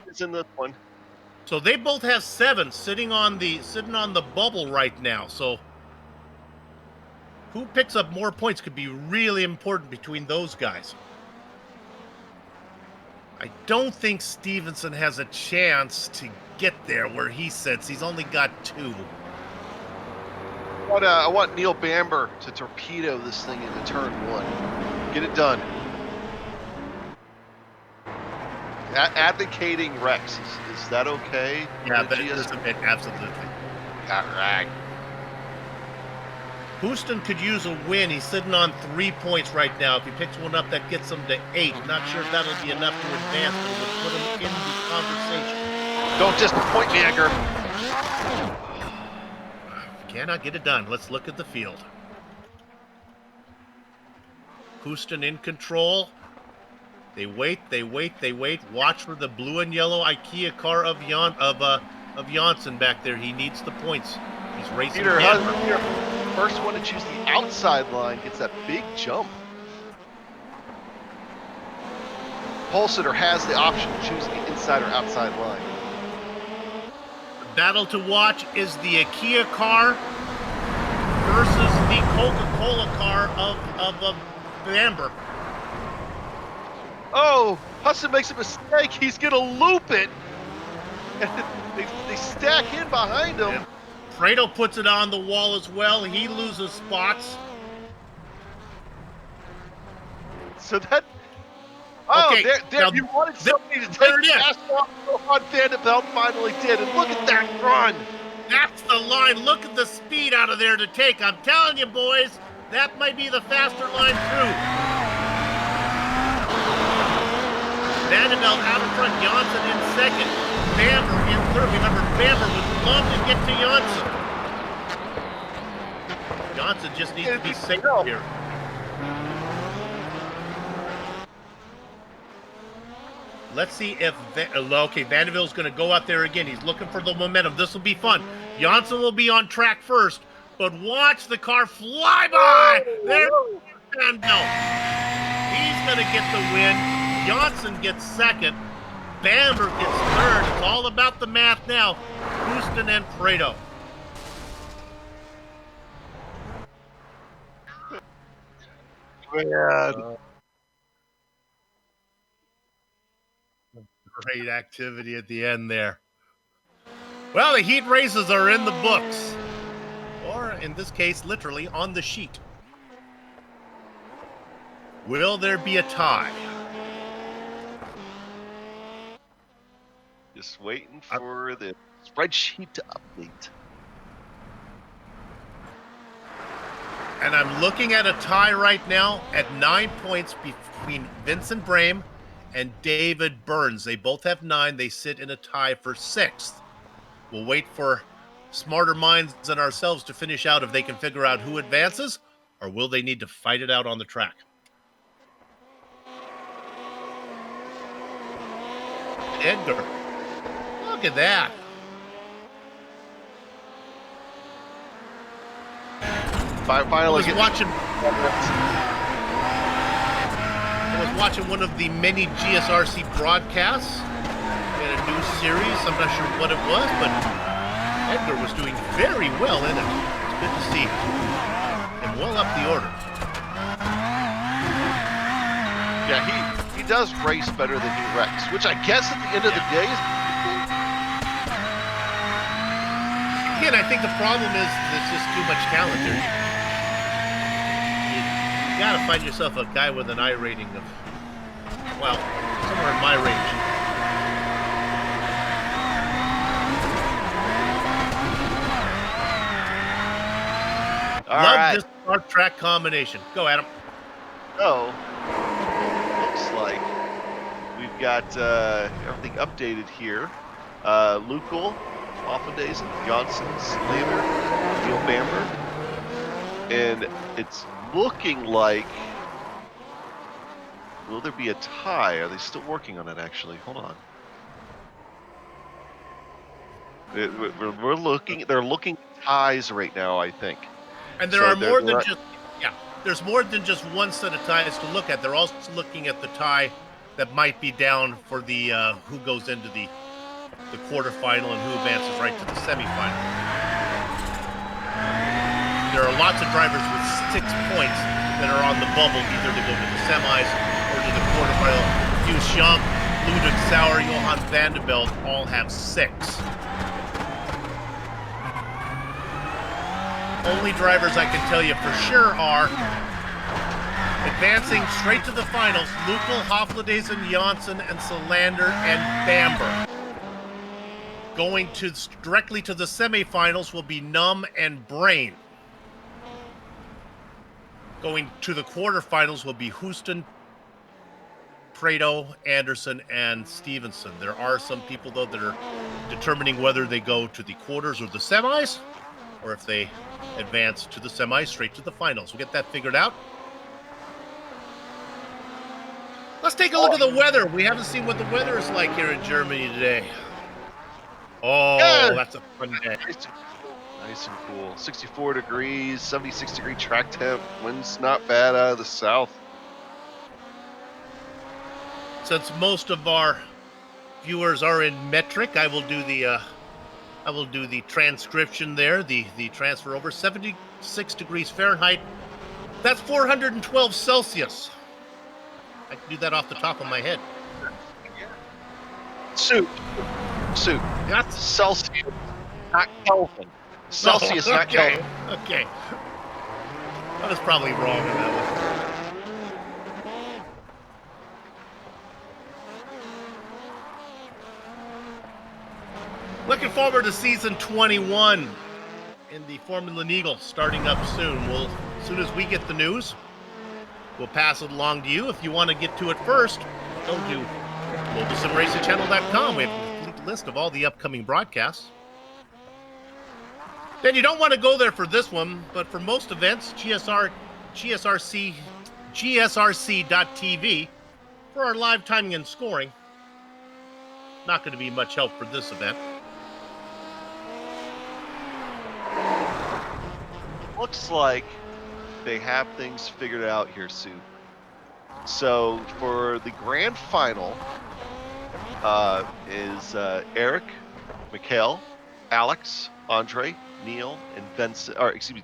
is in this one. So they both have 7 sitting on the bubble right now. So who picks up more points could be really important between those guys. I don't think Stevenson has a chance to get there where he sits. He's only got 2. I want Neil Bamber to torpedo this thing into turn 1. Get it done. Advocating Rex, is that okay? Yeah, that is a bit, absolutely. All right. Houston could use a win. He's sitting on 3 points right now. If he picks one up, that gets him to 8. Not sure if that'll be enough to advance, but it would put him in the conversation. Don't disappoint me, Edgar. Cannot get it done. Let's look at the field. Houston in control. They wait. Watch for the blue and yellow IKEA car of Janssen back there. He needs the points. He's racing. Peter, first one to choose the outside line gets that big jump. Pole sitter has the option to choose the inside or outside line. Battle to watch is the IKEA car versus the Coca-Cola car of Bamber. Oh, Hudson makes a mistake. He's going to loop it. And they stack in behind him. Yeah. Fredo puts it on the wall as well. He loses spots. So that... Oh, okay, there now, you wanted somebody to take the gas off. Johan Vanderbilt finally did, and look at that run. That's the line. Look at the speed out of there to take. I'm telling you, boys, that might be the faster line through. Vanderbilt out in front, Janssen in second, Bamber in third. Remember, Bamber would love to get to Janssen. Janssen just needs to be safe here. Let's see if Vanderbilt's going to go out there again. He's looking for the momentum. This will be fun. Janssen will be on track first, but watch the car fly by. There's Vanderbilt. He's going to get the win. Janssen gets second. Bamber gets third. It's all about the math now. Houston and Fredo. Man. Great activity at the end there. Well, the heat races are in the books. Or, in this case, literally on the sheet. Will there be a tie? Just waiting for the spreadsheet to update. And I'm looking at a tie right now at 9 points between Vincent Brame and David Burns. They both have 9. They sit in a tie for 6th. We'll wait for smarter minds than ourselves to finish out if they can figure out who advances, or will they need to fight it out on the track? Edgar, look at that. Finally, I was watching one of the many GSRC broadcasts. They had a new series. I'm not sure what it was, but Edgar was doing very well in it. It's good to see him well up the order. Yeah, he does race better than he wrecks, which I guess at the end of the day is. Again, I think the problem is there's just too much talent there. You gotta find yourself a guy with an I rating of, well, somewhere in my range. Love this Star Trek combination. Go, Adam. So, looks like we've got everything updated here. Lucal, Offendazen, Johnson, Slater, Neil Bamber. And it's looking like, will there be a tie? Are they still working on it, actually? Hold on. We're looking, they're looking at ties right now, I think. And there are more than just, there's more than just one set of ties to look at. They're also looking at the tie that might be down for the who goes into the quarterfinal and who advances right to the semifinal. There are lots of drivers with 6 points that are on the bubble, either to go to the semis or to the quarterfinal. Hugh Schamp, Ludwig Sauer, Johan Vanderbilt all have 6. Only drivers I can tell you for sure are advancing straight to the finals: Lucal, Hofladezen, Janssen, and Solander and Bamber. Going directly to the semifinals will be Numb and Brain. Going to the quarterfinals will be Houston, Prado, Anderson, and Stevenson. There are some people, though, that are determining whether they go to the quarters or the semis, or if they advance to the semis straight to the finals. We'll get that figured out. Let's take a look at the weather. We haven't seen what the weather is like here in Germany today. Oh, that's a fun day. Nice and cool. 64 degrees, 76-degree track temp. Wind's not bad out of the south. Since most of our viewers are in metric, I will do the transcription there, the transfer over. 76 degrees Fahrenheit. That's 412 Celsius. I can do that off the top of my head. Soup. That's Celsius, not Kelvin. Celsius, not Kelvin. Okay. I was probably wrong on that one. Looking forward to season 21 in the Formula Neagle starting up soon. As soon as we get the news, we'll pass it along to you. If you want to get to it first, go to GlobalSimRacingChannel.com. We have a complete list of all the upcoming broadcasts. Then you don't want to go there for this one, but for most events, GSRC.TV for our live timing and scoring. Not going to be much help for this event. Looks like they have things figured out here, Sue. So for the grand final is Eric, Mikhail, Alex, Andre, Neil, and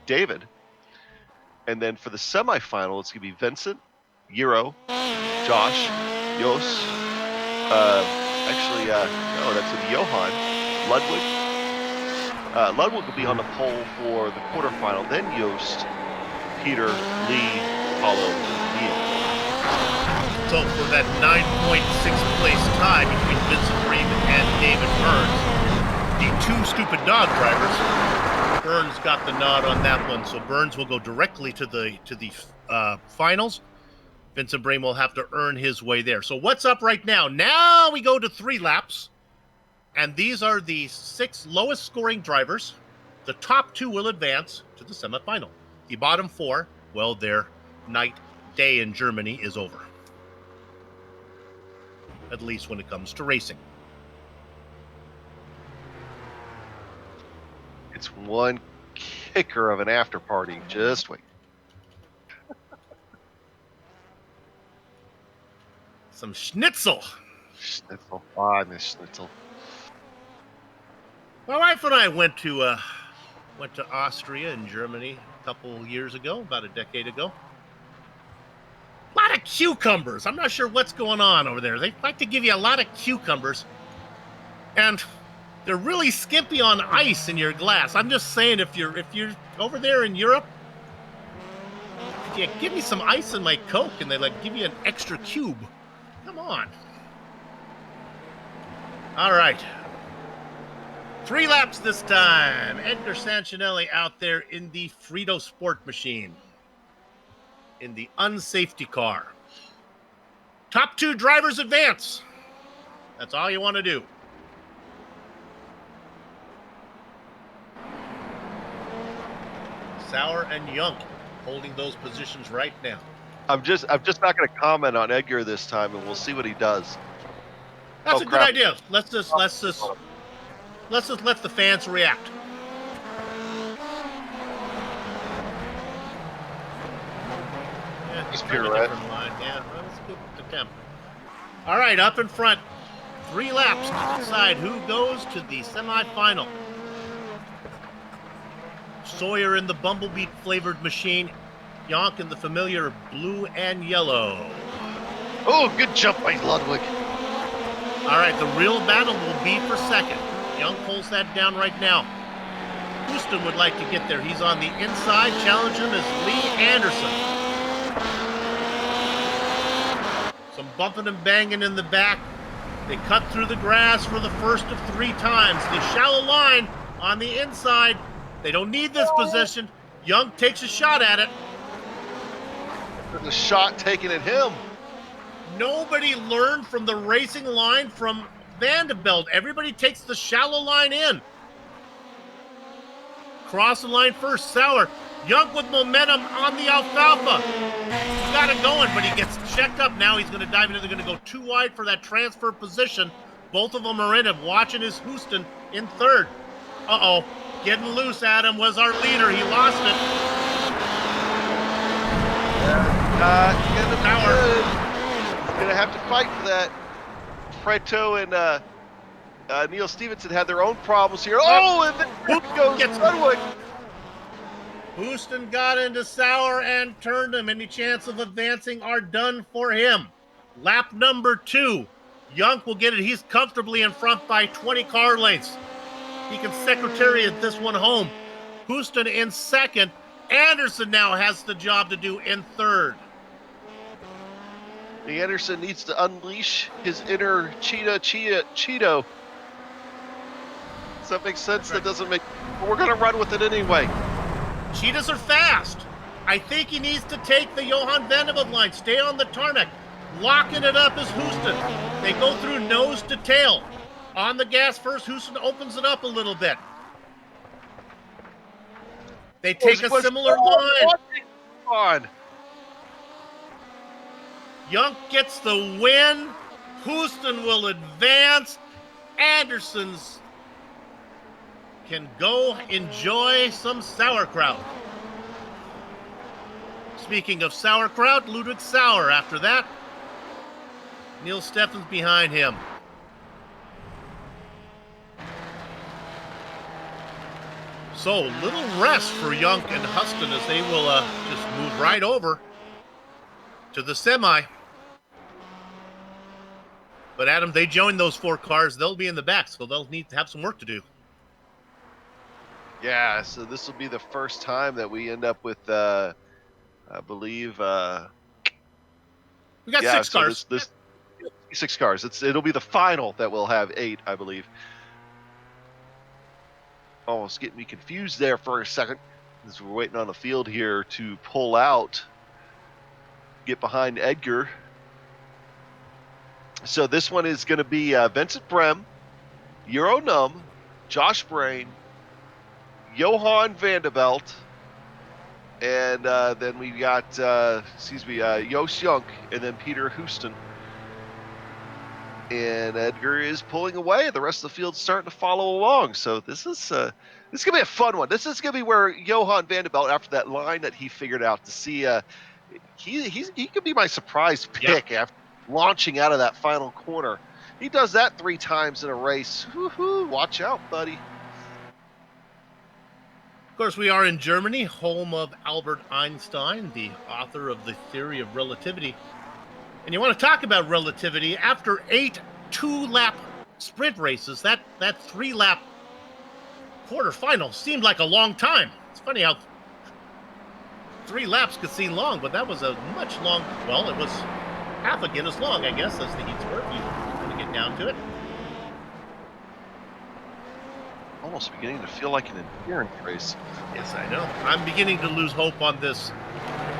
David. And then for the semifinal, it's going to be Vincent, Euro, Josh, Jos. No, that's going to be Johan, Ludwig. Ludwig will be on the pole for the quarterfinal. Then Yost, Peter, Lee, Paulo, and Neil. So for that 9.6 place tie between Vincent Bream and David Burns, the two stupid dog drivers, Burns got the nod on that one. So Burns will go directly to the finals. Vincent Bream will have to earn his way there. So what's up right now? Now we go to 3 laps, and these are the 6 lowest scoring drivers. The top 2 will advance to the semifinal. The bottom 4, well, their day in Germany is over. At least when it comes to racing. It's one kicker of an after party. Just wait. Some schnitzel. Schnitzel. I miss schnitzel. My wife and I went to Austria and Germany a couple years ago, about a decade ago. A lot of cucumbers. I'm not sure what's going on over there. They like to give you a lot of cucumbers, and they're really skimpy on ice in your glass. I'm just saying, if you're over there in Europe, yeah, give me some ice in my Coke, and they like give you an extra cube. Come on. All right. 3 laps this time. Edgar Sancinelli out there in the Frito Sport machine, in the unsafety car. Top 2 drivers advance. That's all you want to do. Sauer and Junk holding those positions right now. I'm just not going to comment on Edgar this time, and we'll see what he does. That's a good idea. Let's just let the fans react. Yeah, He's try a pirouette. different line. Yeah, that's a good attempt. All right, up in front, 3 laps to decide who goes to the semifinal. Sawyer in the Bumblebee flavored machine, Jonk in the familiar blue and yellow. Oh, good jump by Ludwig. All right, the real battle will be for second. Young pulls that down right now. Houston would like to get there. He's on the inside. Challenge him is Lee Anderson. Some bumping and banging in the back. They cut through the grass for the first of 3 times. The shallow line on the inside. They don't need this position. Young takes a shot at it. There's a shot taken at him. Nobody learned from the racing line from Vanderbilt. Everybody takes the shallow line in. Cross the line first, Sauer. Young with momentum on the alfalfa. He's got it going, but he gets checked up. Now he's going to dive into. They're going to go too wide for that transfer position. Both of them are in it. Watching is Houston in third. Uh-oh. Getting loose, Adam was our leader. He lost it. He's going to have to fight for that. Freto and Neil Stevenson had their own problems here. Oh, and then goes Ludwig. Houston got into Sauer and turned him. Any chance of advancing are done for him. Lap number 2. Junk will get it. He's comfortably in front by 20 car lengths. He can secretariat this one home. Houston in second. Anderson now has the job to do in third. Anderson needs to unleash his inner Cheeto. Does that make sense? That doesn't make... We're going to run with it anyway. Cheetahs are fast. I think he needs to take the Johan Vanderbilt line. Stay on the tarmac. Locking it up is Houston. They go through nose to tail. On the gas first, Houston opens it up a little bit. They take a similar line. On. Junk gets the win. Houston will advance. Anderson's can go enjoy some sauerkraut. Speaking of sauerkraut, Ludwig Sauer after that. Neil Steffens behind him. So, little rest for Junk and Huston as they will just move right over to the semi. But Adam, they join those 4 cars. They'll be in the back, so they'll need to have some work to do. Yeah, so this will be the first time that we end up with, I believe, We got Yeah, 6 so cars. this 6 cars. It'll be the final that will have 8, I believe. Almost getting me confused there for a second, as we're waiting on the field here to pull out, get behind Edgar. So this one is going to be Vincent Brem, Euro Num, Josh Brain, Johan Vanderbilt, and then we got Joost Junk, and then Peter Houston. And Edgar is pulling away. The rest of the field's starting to follow along. So this is gonna be a fun one. This is gonna be where Johan Vanderbilt, after that line that he figured out, to see he could be my surprise pick after launching out of that final corner. He does that 3 times in a race. Woo-hoo, watch out, buddy. Of course, we are in Germany, home of Albert Einstein, the author of the theory of relativity. And you want to talk about relativity, after 8 2-lap sprint races, that 3-lap quarterfinal seemed like a long time. It's funny how 3 laps could seem long, but that was a much long, well, it was half again as long, I guess, as the heats were, if you want to get down to it. Almost beginning to feel like an endurance race. Yes, I know. I'm beginning to lose hope on this.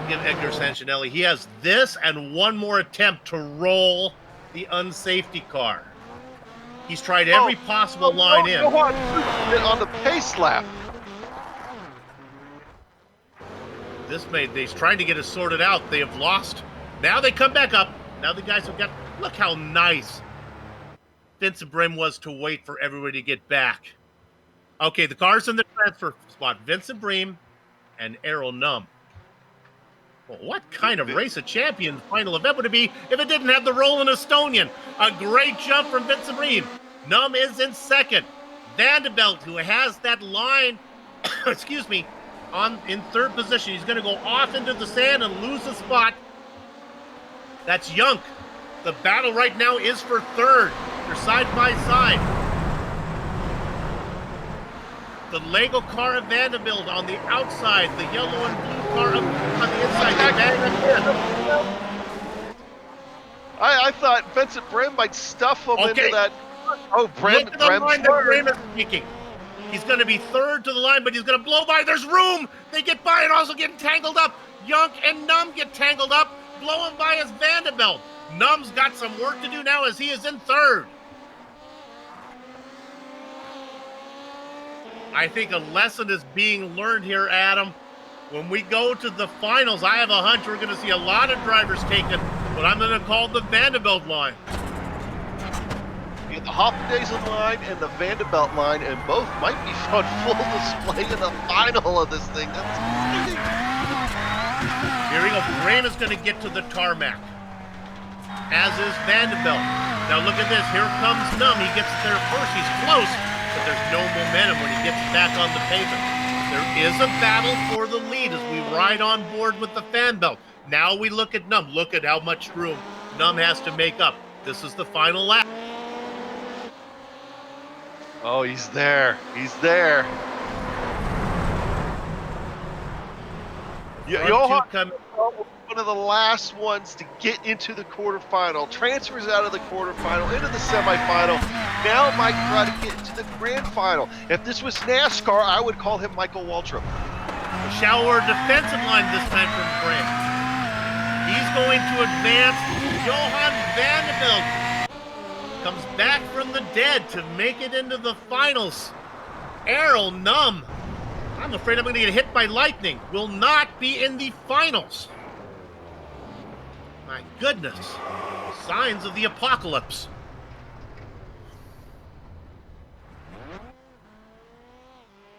Give Edgar Sancinelli. He has this and one more attempt to roll the unsafety car. He's tried every possible line in. On the pace lap. He's trying to get it sorted out. They have lost. Now they come back up. Now the guys have got, look how nice Vincent Brim was to wait for everybody to get back. Okay, the car's in the transfer spot. Vincent Bream and Errol Num. Well, what kind of race a champion final event would it be if it didn't have the Roland Estonian? A great jump from Vincent Bream. Num is in second. Vanderbilt, who has that line, excuse me, in third position. He's going to go off into the sand and lose a spot. That's Junk. The battle right now is for third. They're side by side. The Lego car of Vanderbilt on the outside. The yellow and blue car on the inside. I thought Vincent Brim might stuff him into that. Oh, Look at the line that Brim is making. He's going to be third to the line, but he's going to blow by. There's room. They get by and also get tangled up. Junk and Num get tangled up. Blowing by is Vanderbilt. Num's got some work to do now as he is in third. I think a lesson is being learned here, Adam. When we go to the finals, I have a hunch we're going to see a lot of drivers taken what I'm going to call the Vanderbilt line. You get the Hoffman-Dazen line and the Vanderbilt line, and both might be on full display in the final of this thing. That's exciting. Here we go. Graham is going to get to the tarmac, as is Vanderbilt. Now look at this. Here comes Num. He gets there first. He's close, but there's no momentum when he gets back on the pavement. There is a battle for the lead as we ride on board with the fan belt. Now we look at Num. Look at how much room Num has to make up. This is the final lap. Oh, he's there. He's there. Johan, one of the last ones to get into the quarterfinal, transfers out of the quarterfinal into the semifinal. Now might try to get into the grand final. If this was NASCAR, I would call him Michael Waltrip. Shower defensive line this time from Graham. He's going to advance. Johan Vanderbilt comes back from the dead to make it into the finals. Errol Num, I'm afraid I'm going to get hit by lightning, will not be in the finals. My goodness. Signs of the apocalypse.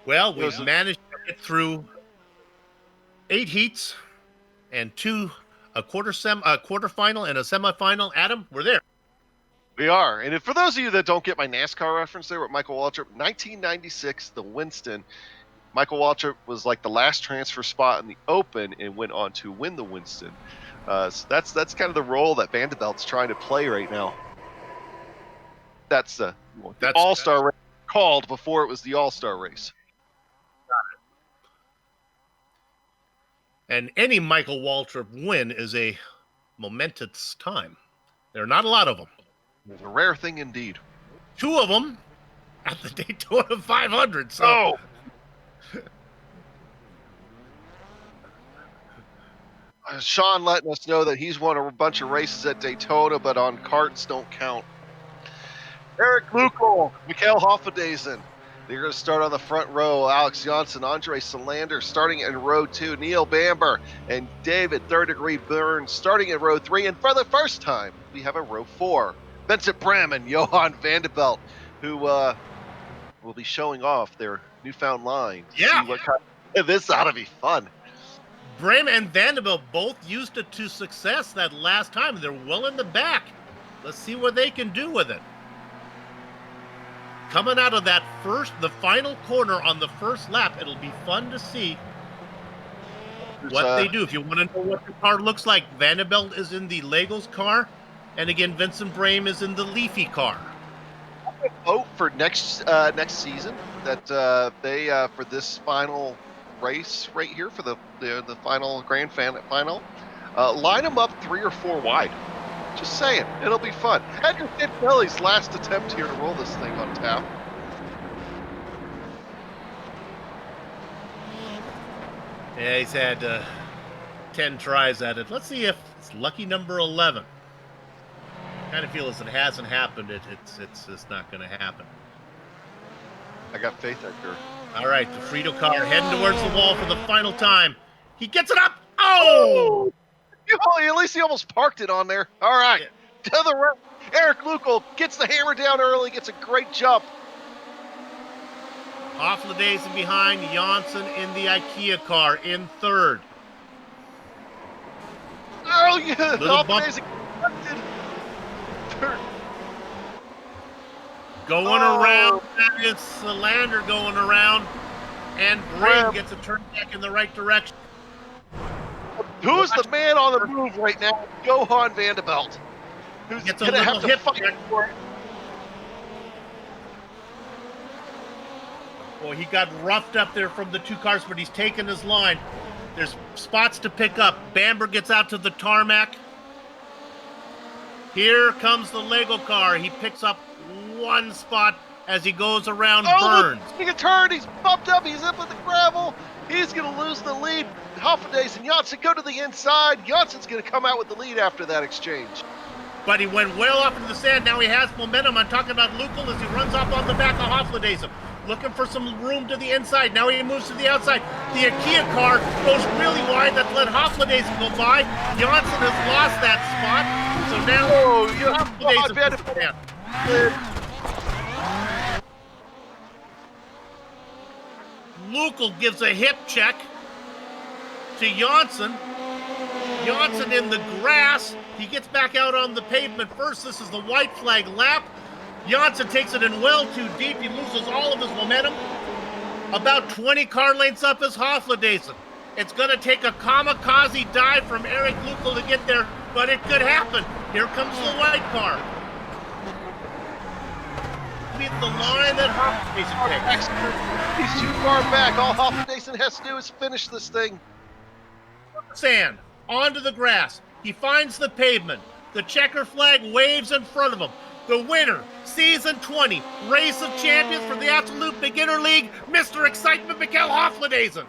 Well, we've managed to get through 8 heats and a quarterfinal and a semifinal. Adam, we're there. We are. And for those of you that don't get my NASCAR reference there with Michael Waltrip, 1996, the Winston. Michael Waltrip was like the last transfer spot in the Open and went on to win the Winston. So that's kind of the role that Vanderbilt's trying to play right now. That's the All-Star race called before it was the All-Star race. And any Michael Waltrip win is a momentous time. There are not a lot of them. It's a rare thing indeed. 2 of them at the Daytona 500. So. Oh! Sean letting us know that he's won a bunch of races at Daytona, but on carts don't count. Eric Lukol, Mikhail Hoffadezen. They're going to start on the front row. Alex Janssen, Andre Solander starting in row 2. Neil Bamber and David Third Degree Burns starting in row 3. And for the first time, we have a row 4. Vincent Bram and Johan Vanderbilt, who will be showing off their newfound line. Yeah. See what kind of, this ought to be fun. Bram and Vanderbilt both used it to success that last time. They're well in the back. Let's see what they can do with it. Coming out of that the final corner on the first lap, it'll be fun to see what they do. If you want to know what the car looks like, Vanderbilt is in the Legos car, and again, Vincent Brame is in the Leafy car. Vote for next season that they for this final race right here for the final grand final, line them up 3 or 4 wide. Just saying, it'll be fun. Edgar Kelly's last attempt here to roll this thing on tap. Yeah, he's had 10 tries at it. Let's see if it's lucky number 11. Kind of feel as it hasn't happened. It's just not going to happen. I got faith, Edgar. All right, the Frito car heading towards the wall for the final time. He gets it up. Oh! At least he almost parked it on there. All right, to the right. Eric Lukol gets the hammer down early, gets a great jump. Hofladezen behind, Janssen in the IKEA car in third. Oh, yeah, Hofladezen third. Going around, that is Solander going around, and Brame gets a turn back in the right direction. Who's the man on the move right now? Johan Vanderbilt. Who's going to have to fight for it. Boy, he got roughed up there from the 2 cars, but he's taken his line. There's spots to pick up. Bamber gets out to the tarmac. Here comes the Lego car. He picks up 1 spot as he goes around Burns. He can turn. He's bumped up. He's up with the gravel. He's going to lose the lead. Hoffadezen and Janssen go to the inside. Janssen's going to come out with the lead after that exchange. But he went well off into the sand. Now he has momentum. I'm talking about Lukol as he runs off on the back of Hofladezen. Looking for some room to the inside. Now he moves to the outside. The IKEA car goes really wide. That let Hofladezen go by. Janssen has lost that spot. So now Hofladezen Lukol gives a hip check to Janssen. Janssen in the grass. He gets back out on the pavement first. This is the white flag lap. Janssen takes it in well too deep. He loses all of his momentum. About 20 car lengths up is Hofladezen. It's going to take a kamikaze dive from Eric Lukol to get there, but it could happen. Here comes the white car. Leave the line that Hofladezen takes. He's too far back. All Hofladezen has to do is finish this thing. Sand, onto the grass. He finds the pavement. The checker flag waves in front of him. The winner, Season 20, Race of Champions for the Absolute Beginner League, Mr. Excitement, Mikhail Hofladezen.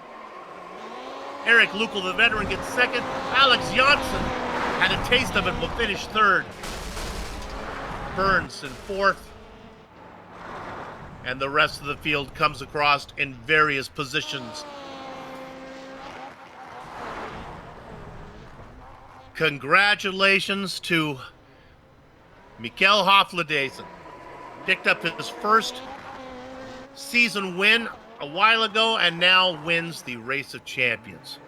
Eric Lukol, the veteran, gets second. Alex Janssen had a taste of it, will finish third. Burns in fourth. And the rest of the field comes across in various positions. Congratulations to Mikhail Hofladezen. Picked up his first season win a while ago and now wins the Race of Champions.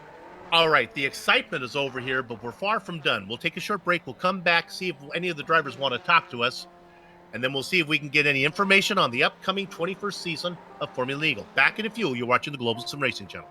All right, the excitement is over here, but we're far from done. We'll take a short break. We'll come back, see if any of the drivers want to talk to us, and then we'll see if we can get any information on the upcoming 21st season of Formula Eagle. Back in a few. You're watching the Global SimRacing Channel.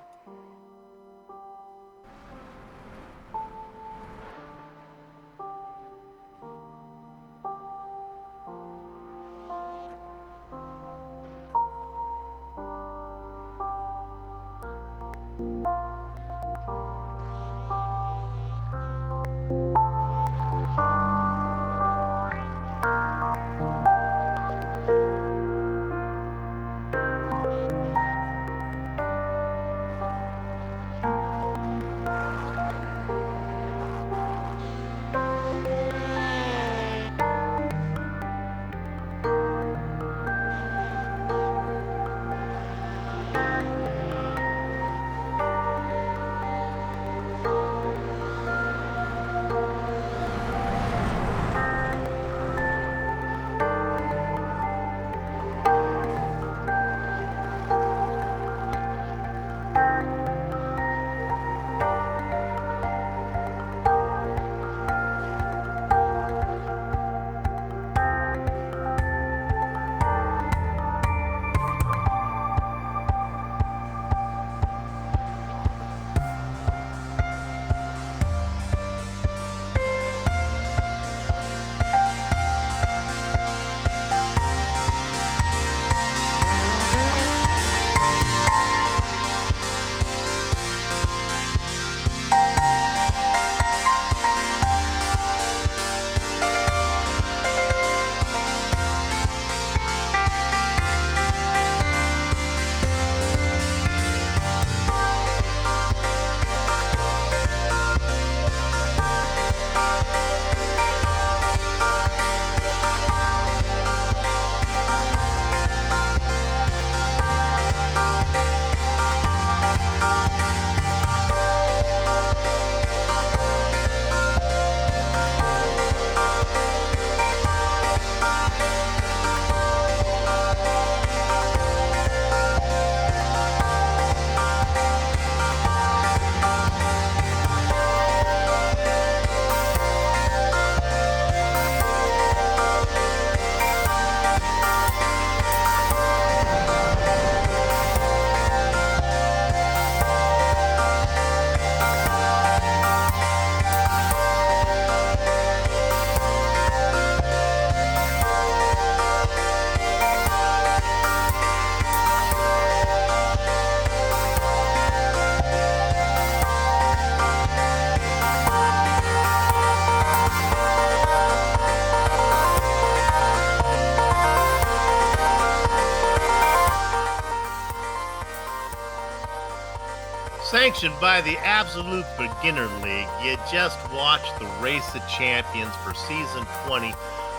Sanctioned by the Absolute Beginner League, you just watched the Race of Champions for Season 20,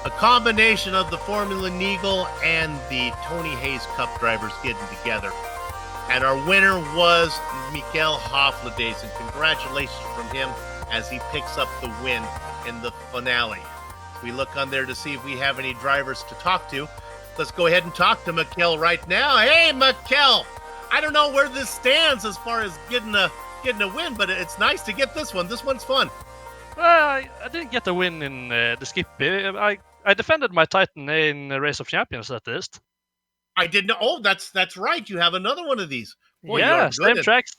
a combination of the Formula Neagle and the Tony Hayes Cup drivers getting together. And our winner was Miguel Hoflades, and congratulations from him as he picks up the win in the finale. We look on there to see if we have any drivers to talk to. Let's go ahead and talk to Miguel right now. Hey, Miguel! I don't know where this stands as far as getting a win, but it's nice to get this one. This one's fun. I didn't get a win in the Skippy. I defended my Titan in the Race of Champions at least. I didn't know. Oh, that's right. You have another one of these. Boy, yeah, same tracks.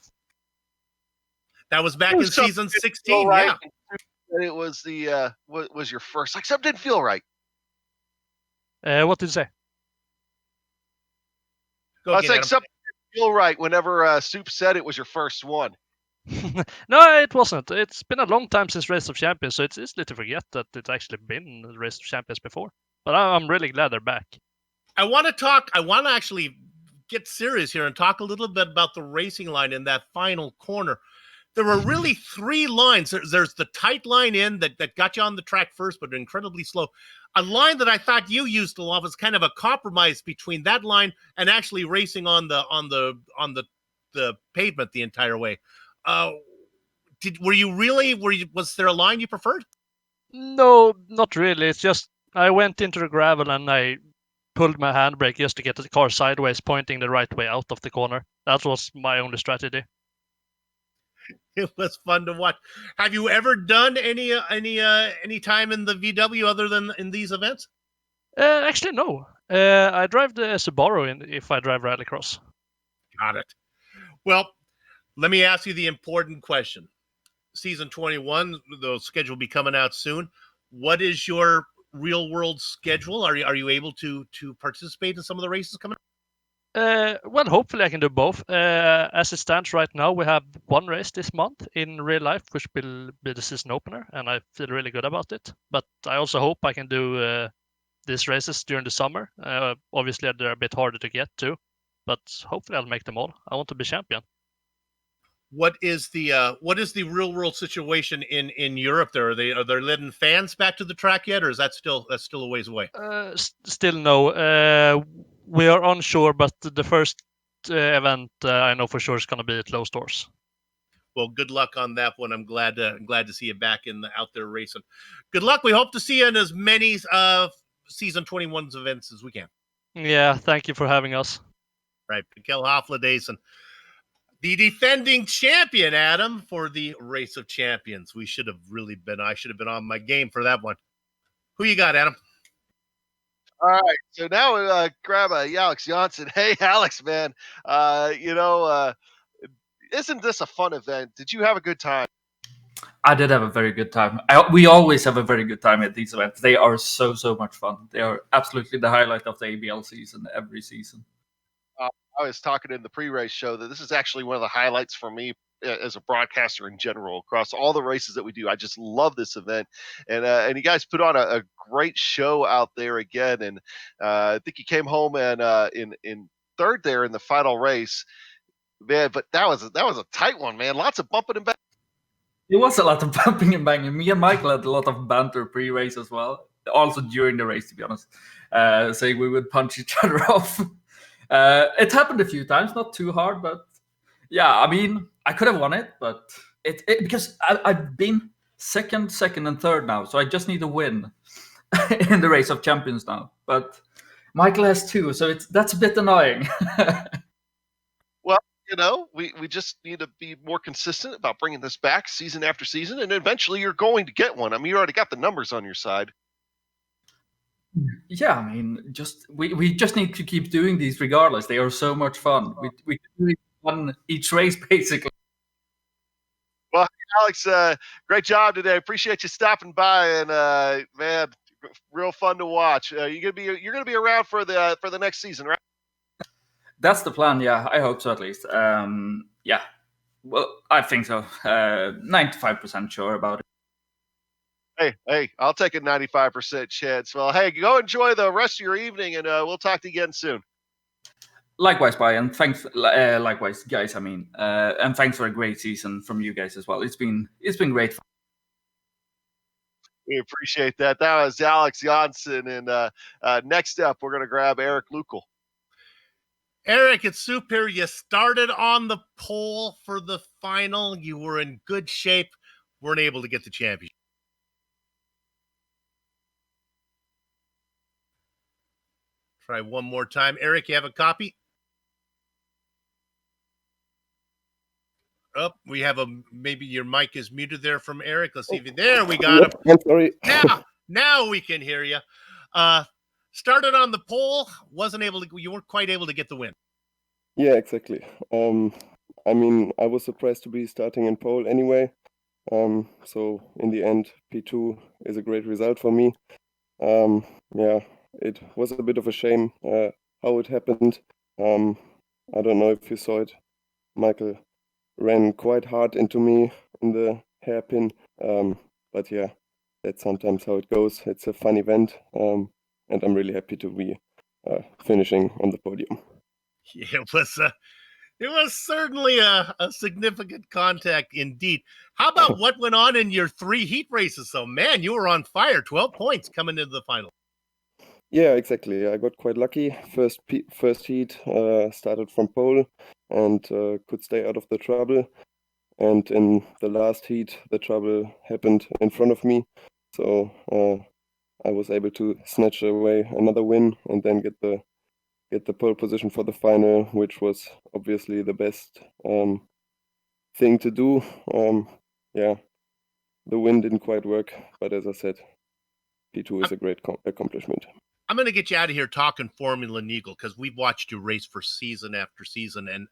That was back in season 16. Right. Yeah. It was the what was your first? Like something didn't feel right. What did you say? I was like something didn't feel right whenever Soup said it was your first one. No, it wasn't. It's been a long time since Race of Champions, so it's easy to forget that it's actually been the Race of Champions before. But I'm really glad they're back. I want to actually get serious here and talk a little bit about the racing line in that final corner. There were really three lines. There's the tight line in that got you on the track first, but incredibly slow. A line that I thought you used a lot was kind of a compromise between that line and actually racing on the pavement the entire way. Was there a line you preferred? No, not really. It's just I went into the gravel and I pulled my handbrake just to get the car sideways, pointing the right way out of the corner. That was my only strategy. It was fun to watch. Have you ever done any time in the VW other than in these events? Actually, no. I drive the Subaru if I drive rallycross. Got it. Well, let me ask you the important question. Season 21, the schedule will be coming out soon. What is your real world schedule? Are you able to participate in some of the races coming up? Well, hopefully I can do both. As it stands right now, we have one race this month in real life, which will be the season opener, and I feel really good about it. But I also hope I can do these races during the summer. Obviously, they're a bit harder to get to, but hopefully I'll make them all. I want to be champion. What is the real world situation in Europe? There are they letting fans back to the track yet, or is that's still a ways away? Still no. We are unsure, but the first event I know for sure is going to be at closed doors. Well, good luck on that one. I'm glad to see you back out there racing. Good luck. We hope to see you in as many season 21's events as we can. Yeah, thank you for having us. Right, Miguel Hoflades, the defending champion, Adam, for the Race of Champions. I should have been on my game for that one. Who you got, Adam? All right, so now grab Alex Janssen. Hey, Alex, man. Isn't this a fun event? Did you have a good time? I did have a very good time. We always have a very good time at these events. They are so much fun. They are absolutely the highlight of the ABL season every season. I was talking in the pre-race show that this is actually one of the highlights for me as a broadcaster in general across all the races that we do. I just love this event, and you guys put on a great show out there again. And I think you came home and in third there in the final race, man. But that was a tight one, man. Lots of bumping and banging. It was a lot of bumping and banging. Me and Michael had a lot of banter pre-race as well, also during the race, to be honest. Saying we would punch each other off. It happened a few times, not too hard, but yeah, I mean, I could have won it, but it because I've been second, and third now, so I just need to win in the Race of Champions now. But Michael has two, so that's a bit annoying. Well, we just need to be more consistent about bringing this back season after season, and eventually you're going to get one. I mean, you already got the numbers on your side. Yeah, I mean, we just need to keep doing these regardless. They are so much fun. We do one each race basically. Well, Alex, great job today. Appreciate you stopping by, and man, real fun to watch. You're gonna be around for the next season, right? That's the plan. Yeah, I hope so at least. Yeah, well, I think so. 95% sure about it. Hey, I'll take a 95% chance. Well, hey, go enjoy the rest of your evening, and we'll talk to you again soon. Likewise, Brian. Thanks. Likewise, guys. I mean, and thanks for a great season from you guys as well. It's been great fun. We appreciate that. That was Alex Janssen. And next up, we're going to grab Eric Lukel. Eric, it's Soup here. You started on the pole for the final. You were in good shape. Weren't able to get the championship. Try one more time. Eric, you have a copy? Oh, we have maybe your mic is muted there from Eric. Let's see if there we got him. I'm sorry. Now we can hear you. Started on the pole, you weren't quite able to get the win. Yeah, exactly. I mean, I was surprised to be starting in pole anyway. So in the end, P2 is a great result for me. Yeah, it was a bit of a shame how it happened. I don't know if you saw it. Michael ran quite hard into me in the hairpin. But yeah, that's sometimes how it goes. It's a fun event. And I'm really happy to be finishing on the podium. Yeah, it was certainly a significant contact indeed. How about what went on in your 3 heat races? So, man, you were on fire. 12 points coming into the final. Yeah, exactly. I got quite lucky. First heat started from pole and could stay out of the trouble. And in the last heat, the trouble happened in front of me. So I was able to snatch away another win and then get the pole position for the final, which was obviously the best thing to do. Yeah, the win didn't quite work, but as I said, P2 is a great accomplishment. I'm going to get you out of here talking Formula Neagle because we've watched you race for season after season, and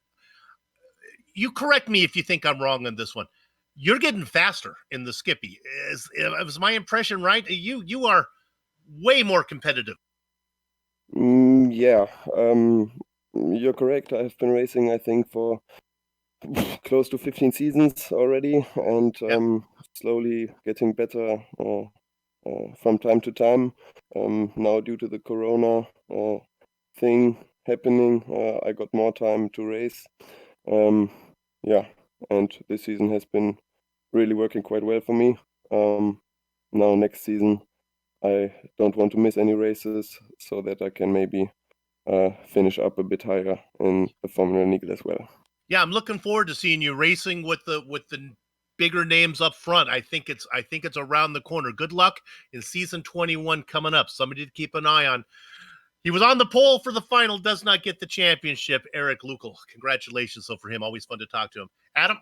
you correct me if you think I'm wrong on this one. You're getting faster in the Skippy. Is my impression right? You are way more competitive. Yeah, you're correct. I've been racing, I think, for close to 15 seasons already, and slowly getting better from time to time. Now, due to the Corona thing happening, I got more time to race. Yeah, and this season has been really working quite well for me. Now, next season, I don't want to miss any races so that I can maybe finish up a bit higher in the Formula Neagle as well. Yeah, I'm looking forward to seeing you racing with the bigger names up front. I think it's around the corner. Good luck in season 21 coming up. Somebody to keep an eye on. He was on the pole for the final, does not get the championship. Eric Lukel. Congratulations for him. Always fun to talk to him. Adam?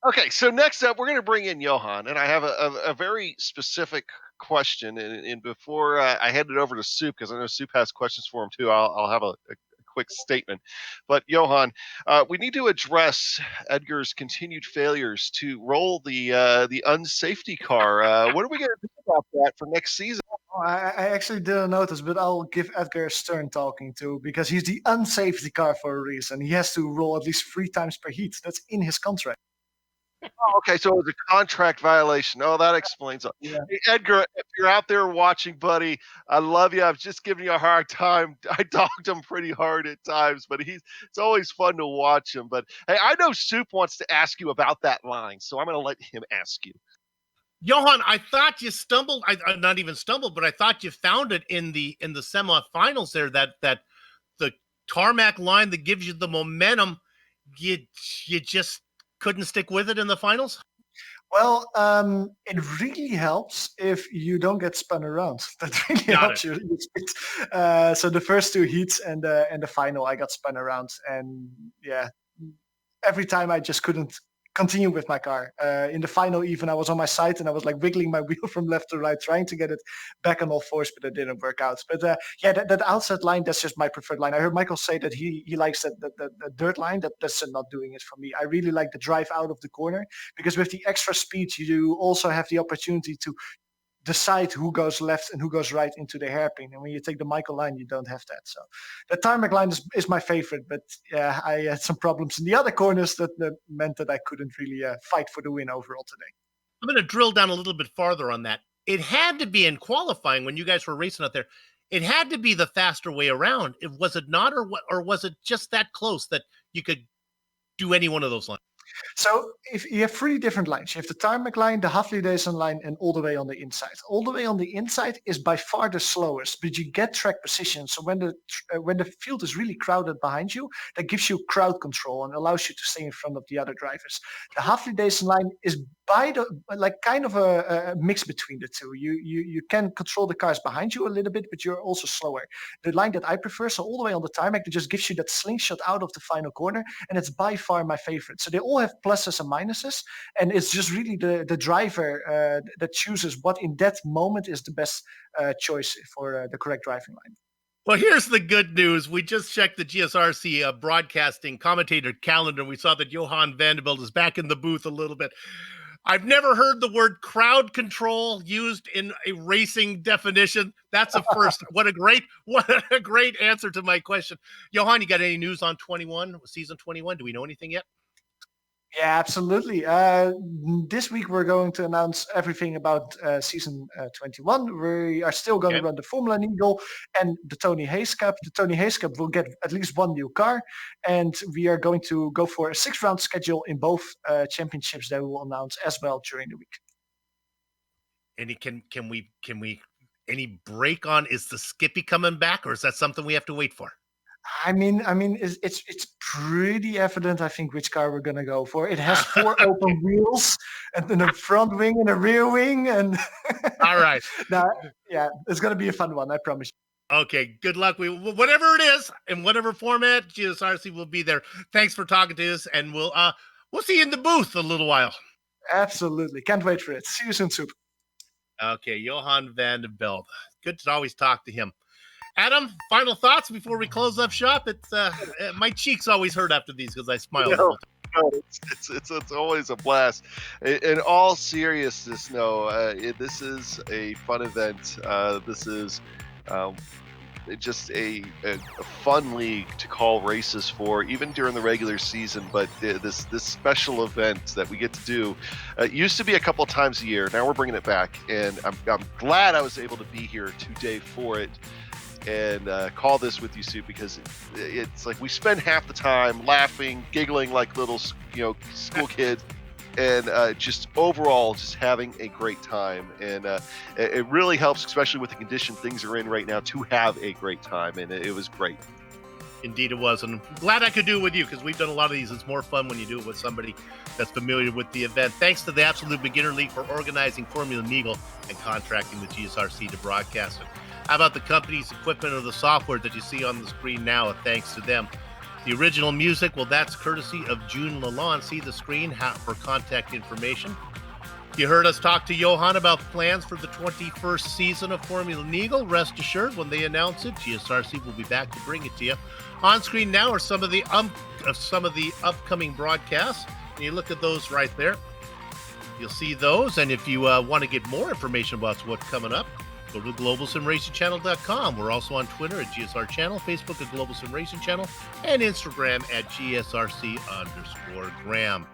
Okay, so next up, we're going to bring in Johan, and I have a very specific question. And before I hand it over to Soup, because I know Soup has questions for him too, I'll have a quick statement. But Johan, we need to address Edgar's continued failures to roll the unsafety car. What are we going to do about that for next season? I actually didn't notice, but I'll give Edgar a stern talking to because he's the unsafety car for a reason. He has to roll at least 3 times per heat. That's in his contract. Oh, okay, so it was a contract violation. Oh, that explains it. Yeah. Hey, Edgar, if you're out there watching, buddy, I love you. I was just giving you a hard time. I dogged him pretty hard at times, but it's always fun to watch him. But hey, I know Soup wants to ask you about that line, so I'm going to let him ask you. Johan, I thought you stumbled. I not even stumbled, but I thought you found it in the semifinals there. That the tarmac line that gives you the momentum. You just couldn't stick with it in the finals. Well, it really helps if you don't get spun around. That really helps you. So the first 2 heats and the final, I got spun around, and yeah, every time I just couldn't continue with my car. In the final, even I was on my side and I was like wiggling my wheel from left to right, trying to get it back on all fours, but it didn't work out. But yeah, that outside line, that's just my preferred line. I heard Michael say that he likes that dirt line. That's not doing it for me. I really like the drive out of the corner because with the extra speed, you do also have the opportunity to decide who goes left and who goes right into the hairpin. And when you take the Michael line, you don't have that. So the tarmac line is my favorite, but yeah, I had some problems in the other corners that meant that I couldn't really fight for the win overall today. I'm going to drill down a little bit farther on that. It had to be in qualifying when you guys were racing out there. it had to be the faster way around. Was it not, or was it just that close that you could do any one of those lines? So if you have 3 different lines, you have the tarmac line, the Haflidason line, and all the way on the inside. All the way on the inside is by far the slowest, but you get track position. So when the field is really crowded behind you, that gives you crowd control and allows you to stay in front of the other drivers. The Haflidason line is kind of a mix between the two. You can control the cars behind you a little bit, but you're also slower. The line that I prefer, so all the way on the tarmac, that just gives you that slingshot out of the final corner, and it's by far my favorite. So they all have pluses and minuses, and it's just really the driver that chooses what in that moment is the best choice for the correct driving line. Well, here's the good news. We just checked the GSRC broadcasting commentator calendar. We saw that Johan Vanderbilt is back in the booth a little bit. I've never heard the word crowd control used in a racing definition. That's a first. What a great answer to my question. Johan, you got any news on season 21? Do we know anything yet? Yeah, absolutely. This week we're going to announce everything about season 21. We are still going to run the Formula Neagle and the Tony Hayes Cup. The Tony Hayes Cup will get at least one new car, and we are going to go for a 6-round schedule in both championships that we will announce as well during the week. Can we any break on, is the Skippy coming back, or is that something we have to wait for? I mean, it's pretty evident, I think, which car we're going to go for. It has 4 open wheels, and then a front wing and a rear wing. And all right. Now, yeah, it's going to be a fun one, I promise you. Okay, good luck. Whatever it is, in whatever format, GSRC will be there. Thanks for talking to us, and we'll see you in the booth in a little while. Absolutely. Can't wait for it. See you soon, Soup. Okay, Johan Vanderbilt. Good to always talk to him. Adam, final thoughts before we close up shop? It's my cheeks always hurt after these because I smile. No, it's always a blast. In all seriousness, this is a fun event. This is just a fun league to call races for, even during the regular season. But this special event that we get to do used to be a couple of times a year. Now we're bringing it back, and I'm glad I was able to be here today for it. And call this with you, Sue, because it's like we spend half the time laughing, giggling like little, school kids, and just overall just having a great time. And it really helps, especially with the condition things are in right now, to have a great time. And it was great. Indeed it was. And I'm glad I could do it with you, because we've done a lot of these. It's more fun when you do it with somebody that's familiar with the event. Thanks to the Absolute Beginner League for organizing Formula Neagle and contracting the GSRC to broadcast it. How about the company's equipment or the software that you see on the screen now? Thanks to them. The original music, well, that's courtesy of June Lalonde. See the screen for contact information. You heard us talk to Johan about plans for the 21st season of Formula Neagle. Rest assured, when they announce it, GSRC will be back to bring it to you. On screen now are some of the upcoming broadcasts. And you look at those right there. You'll see those. And if you want to get more information about what's coming up, go to globalsimracingchannel.com. We're also on Twitter at GSR Channel, Facebook at Global Sim Racing Channel, and Instagram at GSRC_Graham.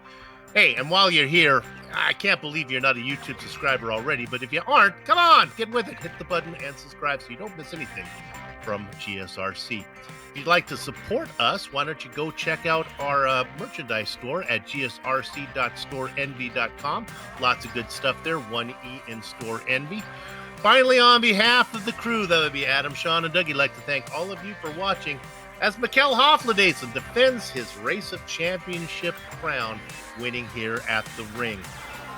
Hey, and while you're here, I can't believe you're not a YouTube subscriber already, but if you aren't, come on, get with it. Hit the button and subscribe so you don't miss anything from GSRC. If you'd like to support us, why don't you go check out our merchandise store at gsrc.storeenvy.com. Lots of good stuff there, 1E in Store Envy. Finally, on behalf of the crew, that would be Adam, Sean, and Doug, I'd like to thank all of you for watching as Mikkel Hoflidason defends his Race of Championship crown, winning here at the ring.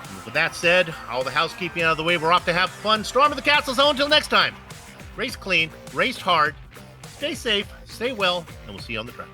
And with that said, all the housekeeping out of the way, we're off to have fun. Storm of the Castle Zone. Until next time, race clean, race hard, stay safe, stay well, and we'll see you on the track.